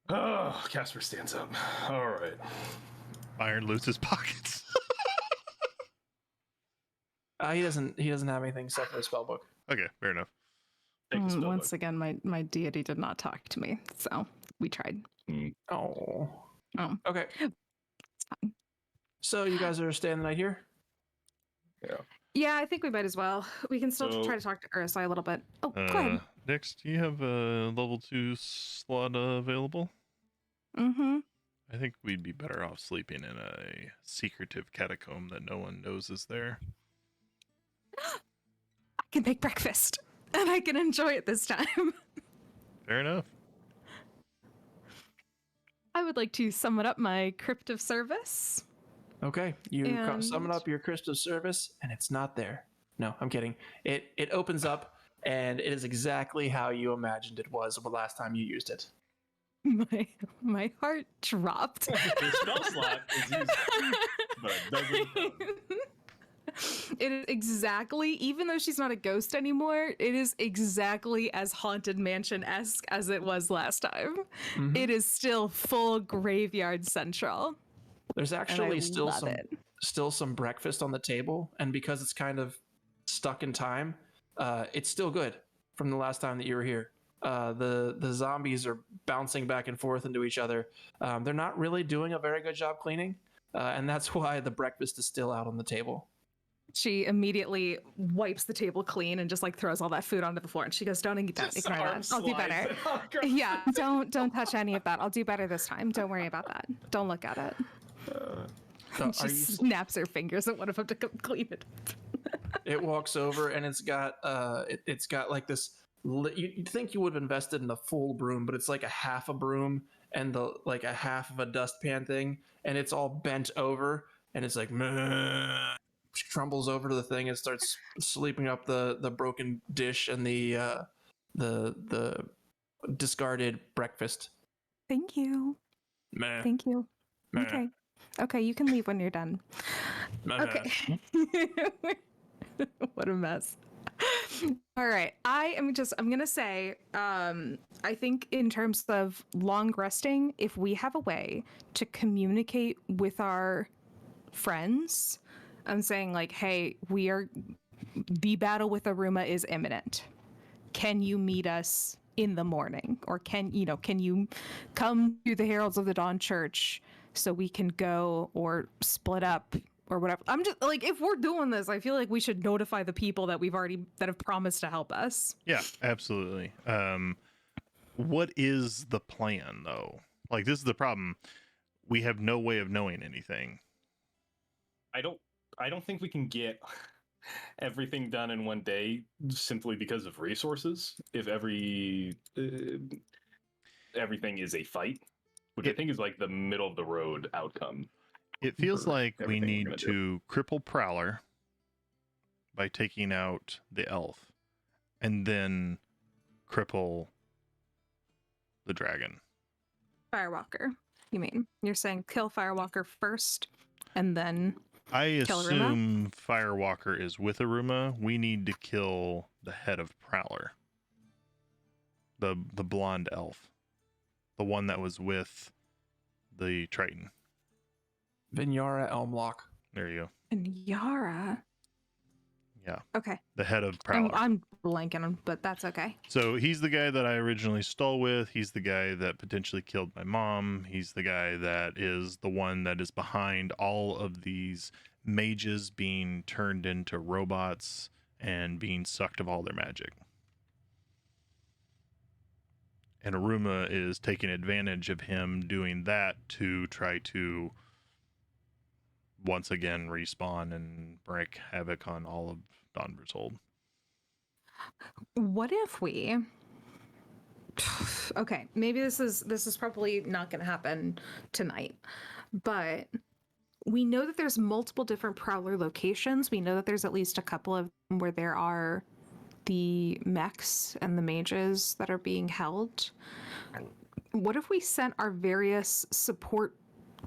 Oh, Casper stands up. All right. Byron loses pockets. He doesn't have anything except for his spell book. Okay, fair enough. Take the spell Once book. again, my deity did not talk to me, so we tried. Oh. Oh. Okay. It's fine. So you guys are staying the night here? Yeah, I think we might as well. We can still So- try to talk to Ursa a little bit. Oh, go ahead. Next, do you have a level 2 slot available? Mm-hmm. I think we'd be better off sleeping in a secretive catacomb that no one knows is there. I can make breakfast. and I can enjoy it this time. Fair enough. I would like to summon up my Crypt of Service. Okay, you summon And- up your Crypt of Service, and it's not there. No, I'm kidding. It opens up, and it is exactly how you imagined it was the last time you used it. My heart dropped. Your spell slot is used, but it doesn't come. It is exactly, even though she's not a ghost anymore, it is exactly as Haunted Mansion-esque as it was last time. Mhm. It is still full graveyard central. There's And I actually love it. still some breakfast on the table, and because it's kind of stuck in time, it's still good from the last time that you were here. The zombies are bouncing back and forth into each other. They're not really doing a very good job cleaning, and that's why the breakfast is still out on the table. She immediately wipes the table clean and just like throws all that food onto the floor. And she goes, "Don't eat that. Just Ignore arm that. I'll do slides better." it across. Yeah, don't touch any of that. I'll do better this time. Don't worry about that. Don't look at it. So She are you? snaps her fingers at one of them to come clean it. It walks over, and it's got it's got like this. You'd think you would have invested in a full broom, but it's like a half a broom and like a half of a dustpan thing, and it's all bent over, and it's like. Meh. She crumbles over to the thing and starts sweeping up the broken dish and the discarded breakfast. Thank you. Meh, Thank you. meh, Okay. Okay, you can leave when you're done. meh. Okay. What a mess. All right. I'm gonna say, I think in terms of long resting, if we have a way to communicate with our friends, I'm saying like, hey, the battle with Aruma is imminent. Can you meet us in the morning? Or can you come to the Heralds of the Dawn Church so we can go or split up or whatever? I'm just like, if we're doing this, I feel like we should notify the people that that have promised to help us. Yeah, absolutely. What is the plan though? Like, this is the problem. We have no way of knowing anything. I don't think we can get everything done in one day simply because of resources. If everything is a fight, which I think is like the middle of the road outcome. It feels for like we everything we're need gonna to cripple Prowler by taking out the elf, and then cripple the dragon. Firewalker, you mean? You're saying kill Firewalker first and then I Kill Aruma? assume Firewalker is with Aruma. We need to kill the head of Prowler. The blonde elf. The one that was with the Triton. Vinyara Elmlock. There you go. and Yara. Yeah. Okay. The head of Prowler. I'm blanking him, but that's okay. So he's the guy that I originally stole with. He's the guy that potentially killed my mom. He's the guy that is the one that is behind all of these mages being turned into robots and being sucked of all their magic. And Aruma is taking advantage of him doing that to try to once again respawn and wreak havoc on all of Donvershold. What if we? Okay, maybe this is probably not going to happen tonight, but we know that there's multiple different Prowler locations. We know that there's at least a couple of them where there are the mechs and the mages that are being held. What if we sent our various support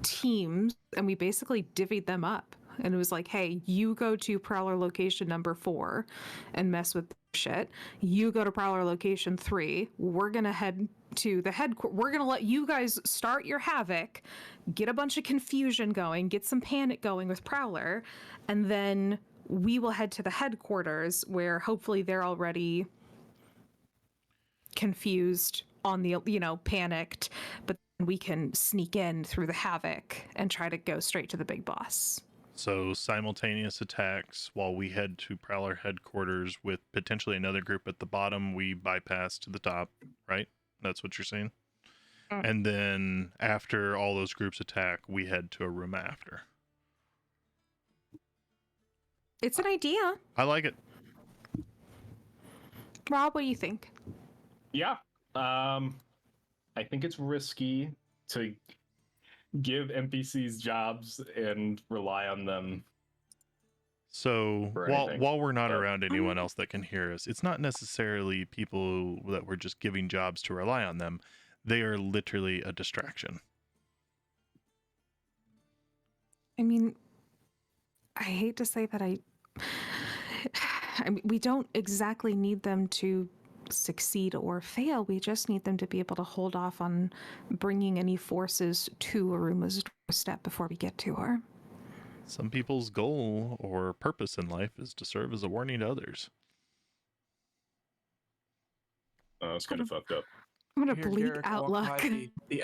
teams and we basically divvied them up? And it was like, hey, you go to Prowler location number 4 and mess with shit. You go to Prowler location 3. We're going to head to the headquarters. We're going to let you guys start your havoc, get a bunch of confusion going, get some panic going with Prowler, and then we will head to the headquarters where hopefully they're already confused on the, panicked, but we can sneak in through the havoc and try to go straight to the big boss. So simultaneous attacks while we head to Prowler headquarters with potentially another group at the bottom, we bypass to the top, right? That's what you're saying? And then after all those groups attack, we head to a room after. It's an idea. I like it. Rob, what do you think? Yeah. I think it's risky to give NPCs jobs and rely on them. So For while anything. while we're not But- around anyone else that can hear us, it's not necessarily people that we're just giving jobs to rely on them. They are literally a distraction. I mean, I hate to say that I mean, we don't exactly need them to succeed or fail. We just need them to be able to hold off on bringing any forces to Aruma's doorstep before we get to her. Some people's goal or purpose in life is to serve as a warning to others. It's kind of fucked up. What a You hear bleak Garrick walk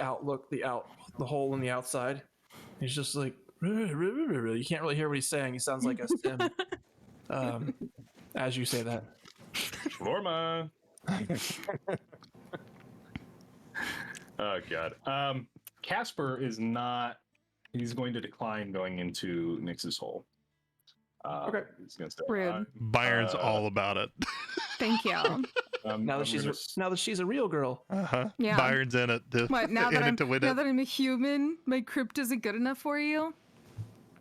outlook. by the hole in the outside. He's just like, you can't really hear what he's saying. He sounds like a sim. As you say that. Lorma. Oh god. Casper is not. He's going to decline going into Nyx's hole. Okay. He's gonna stay. Rude. Byron's all about it. Thank you. Now that she's a real girl. Uh-huh. Yeah. Byron's in it to, What, now in that it to win now it. that I'm a human, my crypt isn't good enough for you?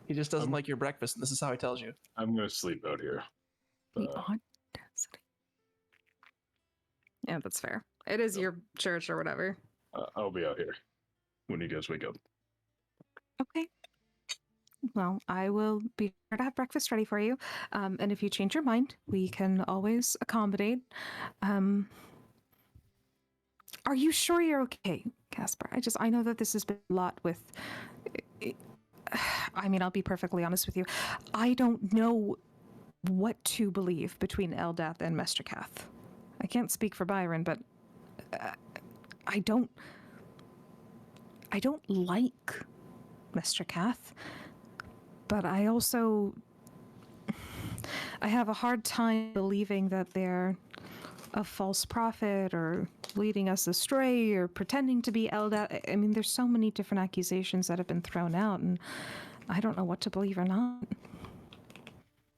He just doesn't like your breakfast, and this is how he tells you. I'm gonna sleep out here. The audacity. Yeah, that's fair. It is your church or whatever. I'll be out here when you guys wake up. Okay. Well, I will be sure to have breakfast ready for you. And if you change your mind, we can always accommodate. Are you sure you're okay, Casper? I know that this has been a lot with. I mean, I'll be perfectly honest with you. I don't know what to believe between Eldath and Mesterkath. I can't speak for Byron, but I don't like Mesterkath. But I also have a hard time believing that they're a false prophet or leading us astray or pretending to be Eldath. I mean, there's so many different accusations that have been thrown out, and I don't know what to believe or not.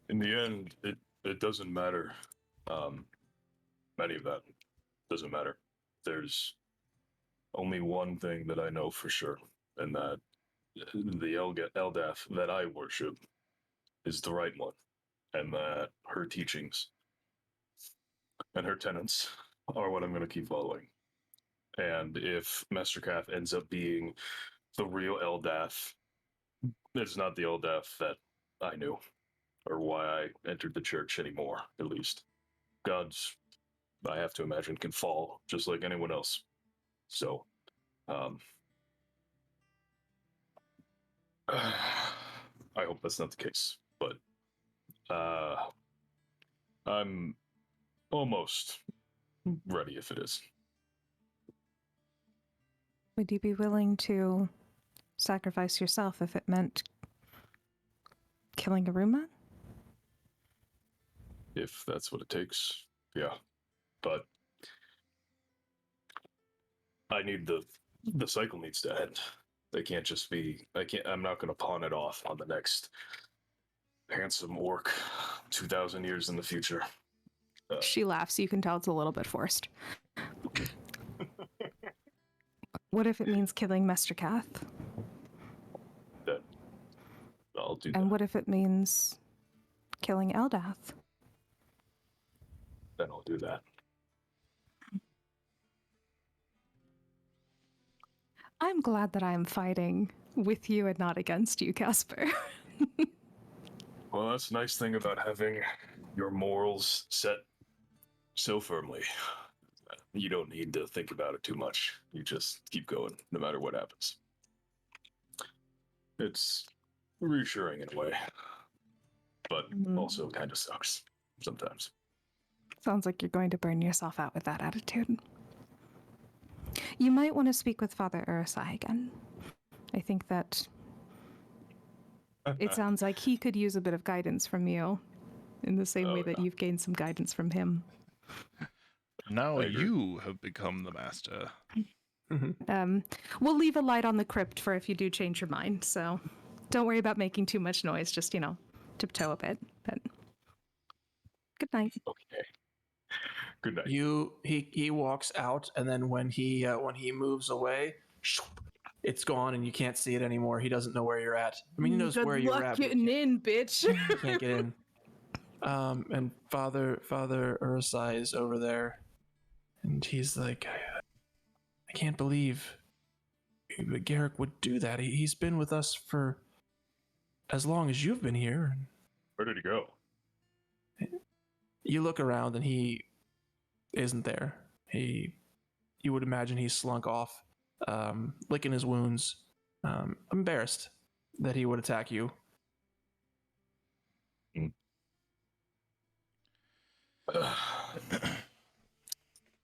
In the end, it doesn't matter. Any of that doesn't matter. There's only one thing that I know for sure, and that the Eldath that I worship is the right one, and that her teachings and her tenets are what I'm going to keep following. And if Mesterkath ends up being the real Eldath, it's not the Eldath that I knew, or why I entered the church anymore, at least. Gods, I have to imagine, can fall just like anyone else. So, I hope that's not the case, but I'm almost ready if it is. Would you be willing to sacrifice yourself if it meant killing Aruma? If that's what it takes, yeah. But I need the cycle needs to end. They can't just be. I'm not going to pawn it off on the next handsome orc 2,000 years in the future. She laughs. You can tell it's a little bit forced. What if it means killing Mesterkath? Then I'll do that. And what if it means killing Eldath? Then I'll do that. I'm glad that I am fighting with you and not against you, Casper. Well, that's the nice thing about having your morals set so firmly. You don't need to think about it too much. You just keep going, no matter what happens. It's reassuring in a way, but also kind of sucks sometimes. Sounds like you're going to burn yourself out with that attitude. You might want to speak with Father Urusai again. I think that it sounds like he could use a bit of guidance from you in the same way that you've gained some guidance from him. Now you have become the master. We'll leave a light on the crypt for if you do change your mind, so don't worry about making too much noise. Just, tiptoe a bit. But good night. Okay. Good night. He walks out, and then when he moves away, it's gone, and you can't see it anymore. He doesn't know where you're at. I mean, he knows Good where you're luck at. But getting in, bitch. he can't get in. And Father Ursai is over there, and he's like, I can't believe Garrick would do that. He's been with us for as long as you've been here. Where did he go? You look around, and he isn't there. You would imagine he's slunk off, licking his wounds, embarrassed that he would attack you.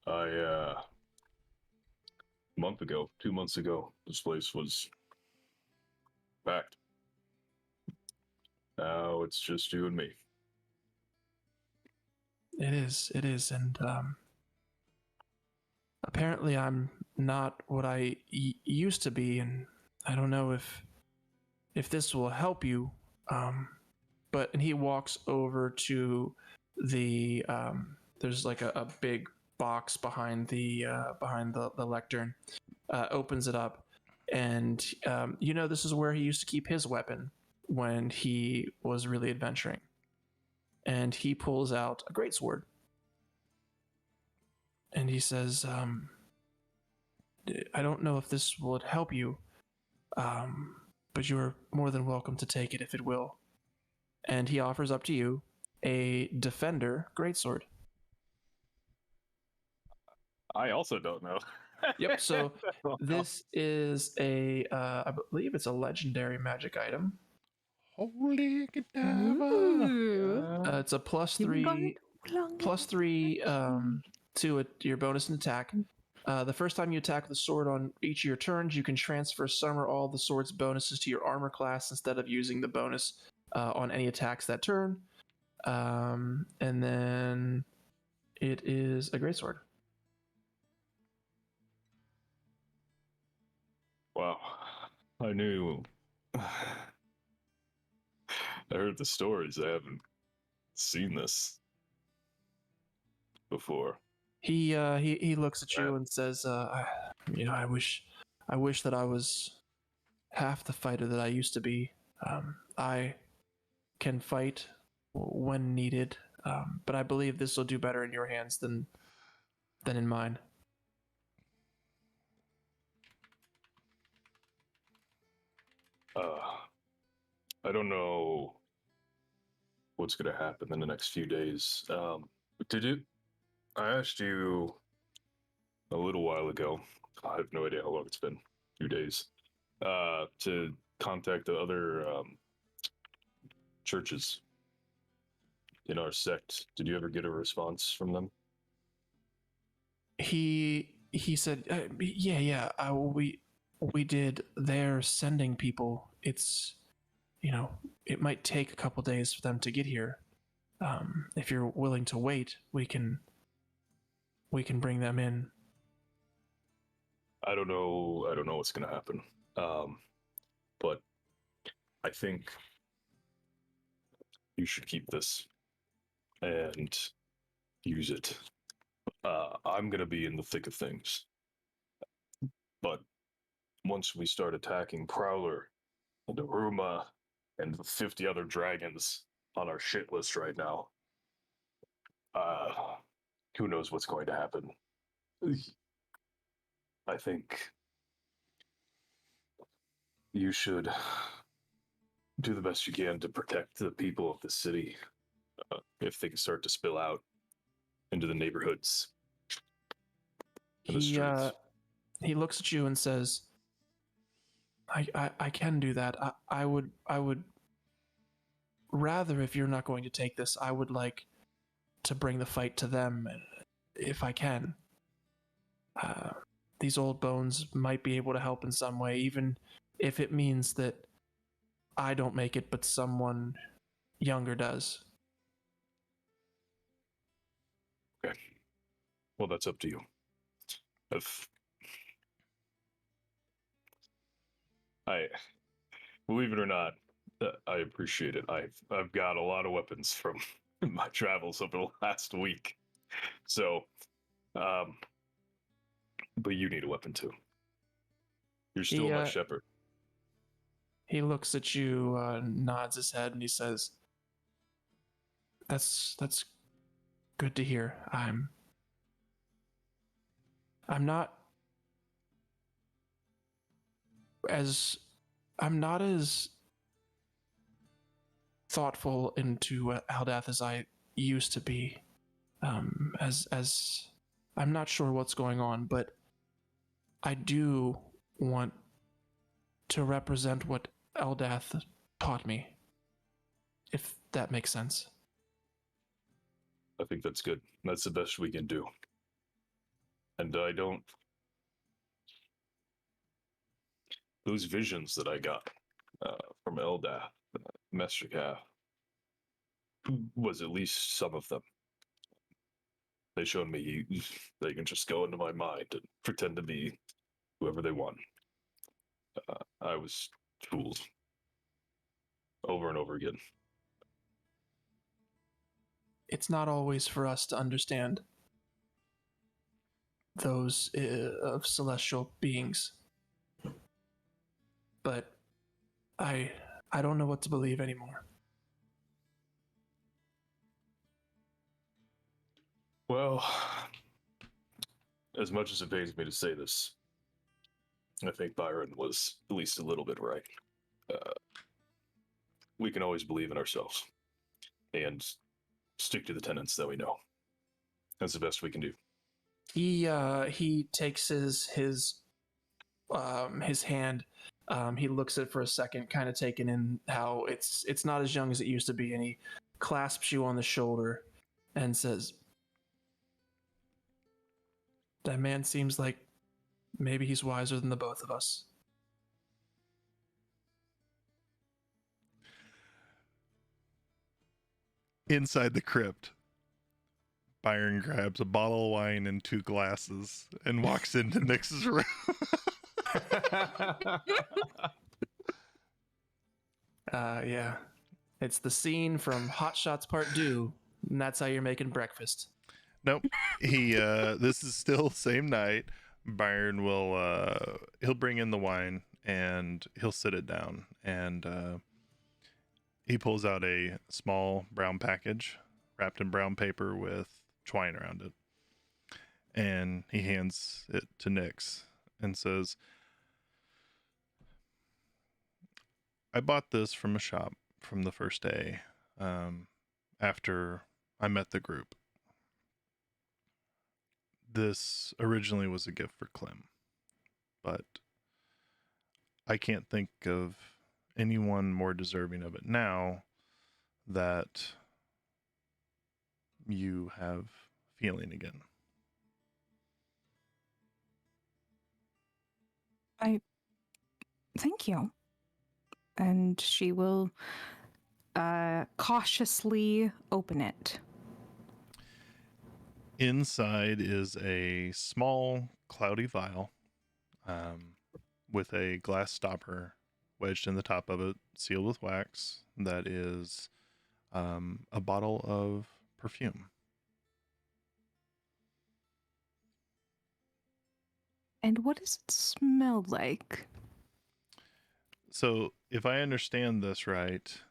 I, 2 months ago, this place was packed. Now it's just you and me. It is, and apparently I'm not what I used to be, and I don't know if this will help you. And he walks over to the there's like a big box behind the lectern. Opens it up, and this is where he used to keep his weapon when he was really adventuring. And he pulls out a greatsword, and he says, I don't know if this would help you, but you're more than welcome to take it if it will. And he offers up to you a Defender greatsword. I also don't know. Yep, so this is I believe it's a legendary magic item. Holy cadaver! Ooh. It's a +3 to your bonus and attack. The first time you attack the sword on each of your turns, you can transfer some or all the sword's bonuses to your armor class instead of using the bonus on any attacks that turn. And then it is a greatsword. Wow. I knew. I heard the stories. I haven't seen this before. He looks at you and says, I wish that I was half the fighter that I used to be. I can fight when needed, but I believe this will do better in your hands than in mine. I don't know what's going to happen in the next few days. I asked you a little while ago. I have no idea how long it's been. 2 days. To contact the other churches in our sect. Did you ever get a response from them? He said, yeah. We did. They're sending people. It's, it might take a couple days for them to get here. If you're willing to wait, we can bring them in. I don't know what's gonna happen. But I think you should keep this and use it. I'm gonna be in the thick of things. But once we start attacking Prowler and Aruma and the 50 other dragons on our shit list right now, who knows what's going to happen. I think you should do the best you can to protect the people of the city if things start to spill out into the neighborhoods and the streets. He looks at you and says, I can do that. I would rather, if you're not going to take this, I would like to bring the fight to them if I can. These old bones might be able to help in some way, even if it means that I don't make it, but someone younger does. Okay. Well, that's up to you. Believe it or not, I appreciate it. I've got a lot of weapons from my travels over the last week. So, but you need a weapon too. You're still my shepherd. He looks at you, nods his head, and he says, That's good to hear. I'm not as thoughtful into Aldath as I used to be. As I'm not sure what's going on, but I do want to represent what Aldath taught me, if that makes sense. I think that's good. That's the best we can do. And I don't... Those visions that I got from Eldath, Mestrikath, was at least some of them. They showed me they can just go into my mind and pretend to be whoever they want. I was fooled over and over again. It's not always for us to understand those of celestial beings, but I don't know what to believe anymore. Well, as much as it pains me to say this, I think Byron was at least a little bit right. We can always believe in ourselves and stick to the tenets that we know. That's the best we can do. He takes his hand. He looks at it for a second, kind of taking in how it's not as young as it used to be, and he clasps you on the shoulder and says, "That man seems like maybe he's wiser than the both of us." Inside the crypt, Byron grabs a bottle of wine and 2 glasses and walks into Nyx's room. Yeah. It's the scene from Hot Shots Part 2, and that's how you're making breakfast. Nope. This is still same night. Byron will, he'll bring in the wine and he'll sit it down, and he pulls out a small brown package wrapped in brown paper with twine around it. And he hands it to Nyx and says, I bought this from a shop from the first day after I met the group. This originally was a gift for Clem, but I can't think of anyone more deserving of it now that you have feeling again. Thank you. And she will cautiously open it. Inside is a small, cloudy vial with a glass stopper wedged in the top of it, sealed with wax. That is a bottle of perfume. And what does it smell like? So, if I understand this right,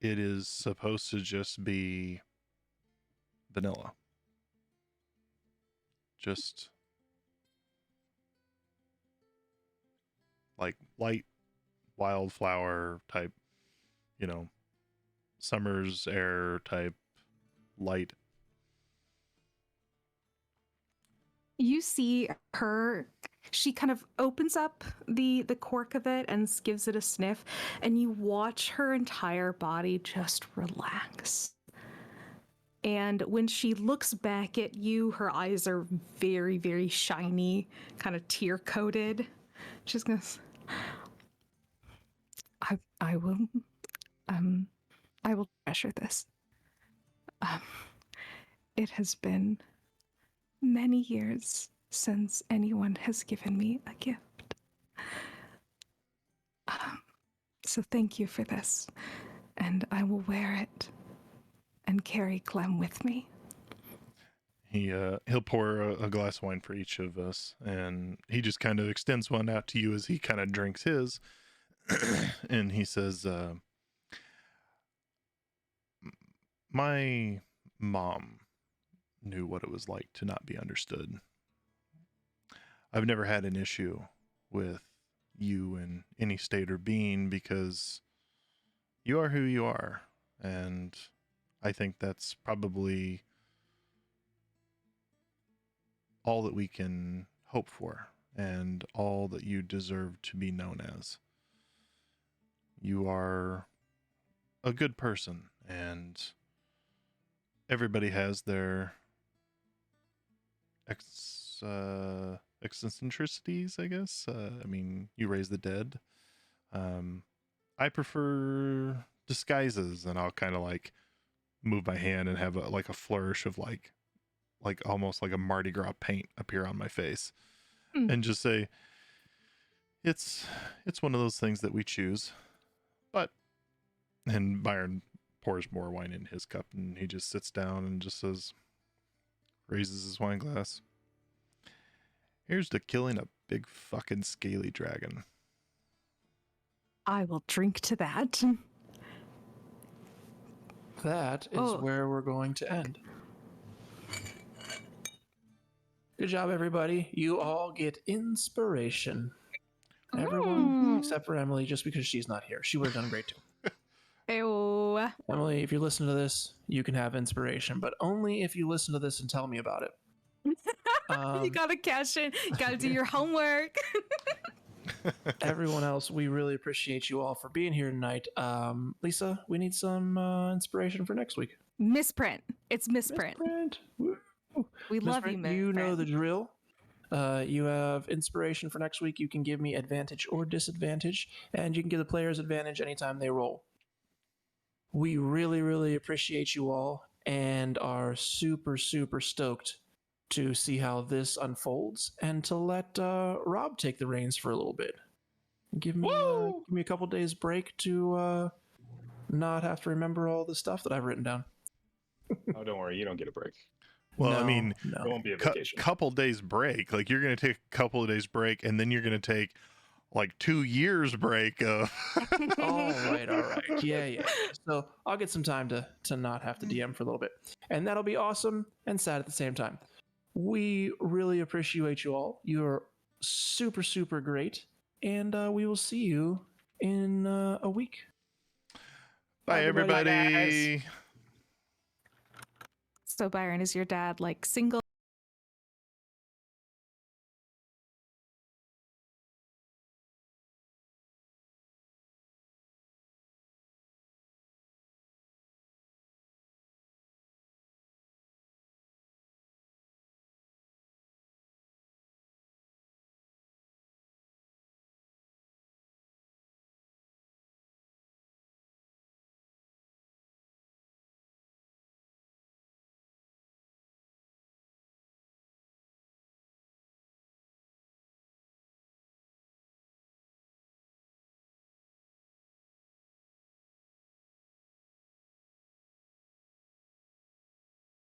it is supposed to just be vanilla. Just like light wildflower type, summer's air type light. You see her, she kind of opens up the cork of it and gives it a sniff, and you watch her entire body just relax. And when she looks back at you, her eyes are very, very shiny, kind of tear-coated. She's gonna, I will treasure this. It has been many years since anyone has given me a gift. So thank you for this, and I will wear it and carry Clem with me. he'll pour a glass of wine for each of us, and he just kind of extends one out to you as he kind of drinks his, and he says, "My mom knew what it was like to not be understood. I've never had an issue with you in any state or being because you are who you are, and I think that's probably all that we can hope for and all that you deserve to be known as. You are a good person, and everybody has their eccentricities, I guess. I mean, you raise the dead. I prefer disguises, and I'll kind of like move my hand and have a flourish of like almost like a Mardi Gras paint appear on my face, and just say, it's one of those things that we choose. But, and Byron pours more wine in his cup, and he just sits down and just says, raises his wine glass. Here's to killing a big fucking scaly dragon. I will drink to that. That is where we're going to end. Good job, everybody. You all get inspiration. Everyone except for Emily, just because she's not here. She would have done great too. Ew. Emily, if you're listening to this, you can have inspiration, but only if you listen to this and tell me about it. You gotta cash in. You gotta do your homework. Everyone else, we really appreciate you all for being here tonight. Lisa, we need some inspiration for next week. Misprint. It's misprint. Woo. We love you, Misprint, misprint. you know the drill. You have inspiration for next week. You can give me advantage or disadvantage, and you can give the players advantage anytime they roll. We really, really appreciate you all and are super, super stoked to see how this unfolds and to let Rob take the reins for a little bit. Give me a couple days break to not have to remember all the stuff that I've written down. Oh, don't worry, you don't get a break. Well, No, I mean, no. It won't be a vacation. Couple days break. Like, you're going to take a couple of days break, and then you're going to take like 2 years break of all right. Yeah. So I'll get some time to not have to DM for a little bit. And that'll be awesome and sad at the same time. We really appreciate you all. You're super, super great. And we will see you in a week. Bye, everybody. So Byron, is your dad like single?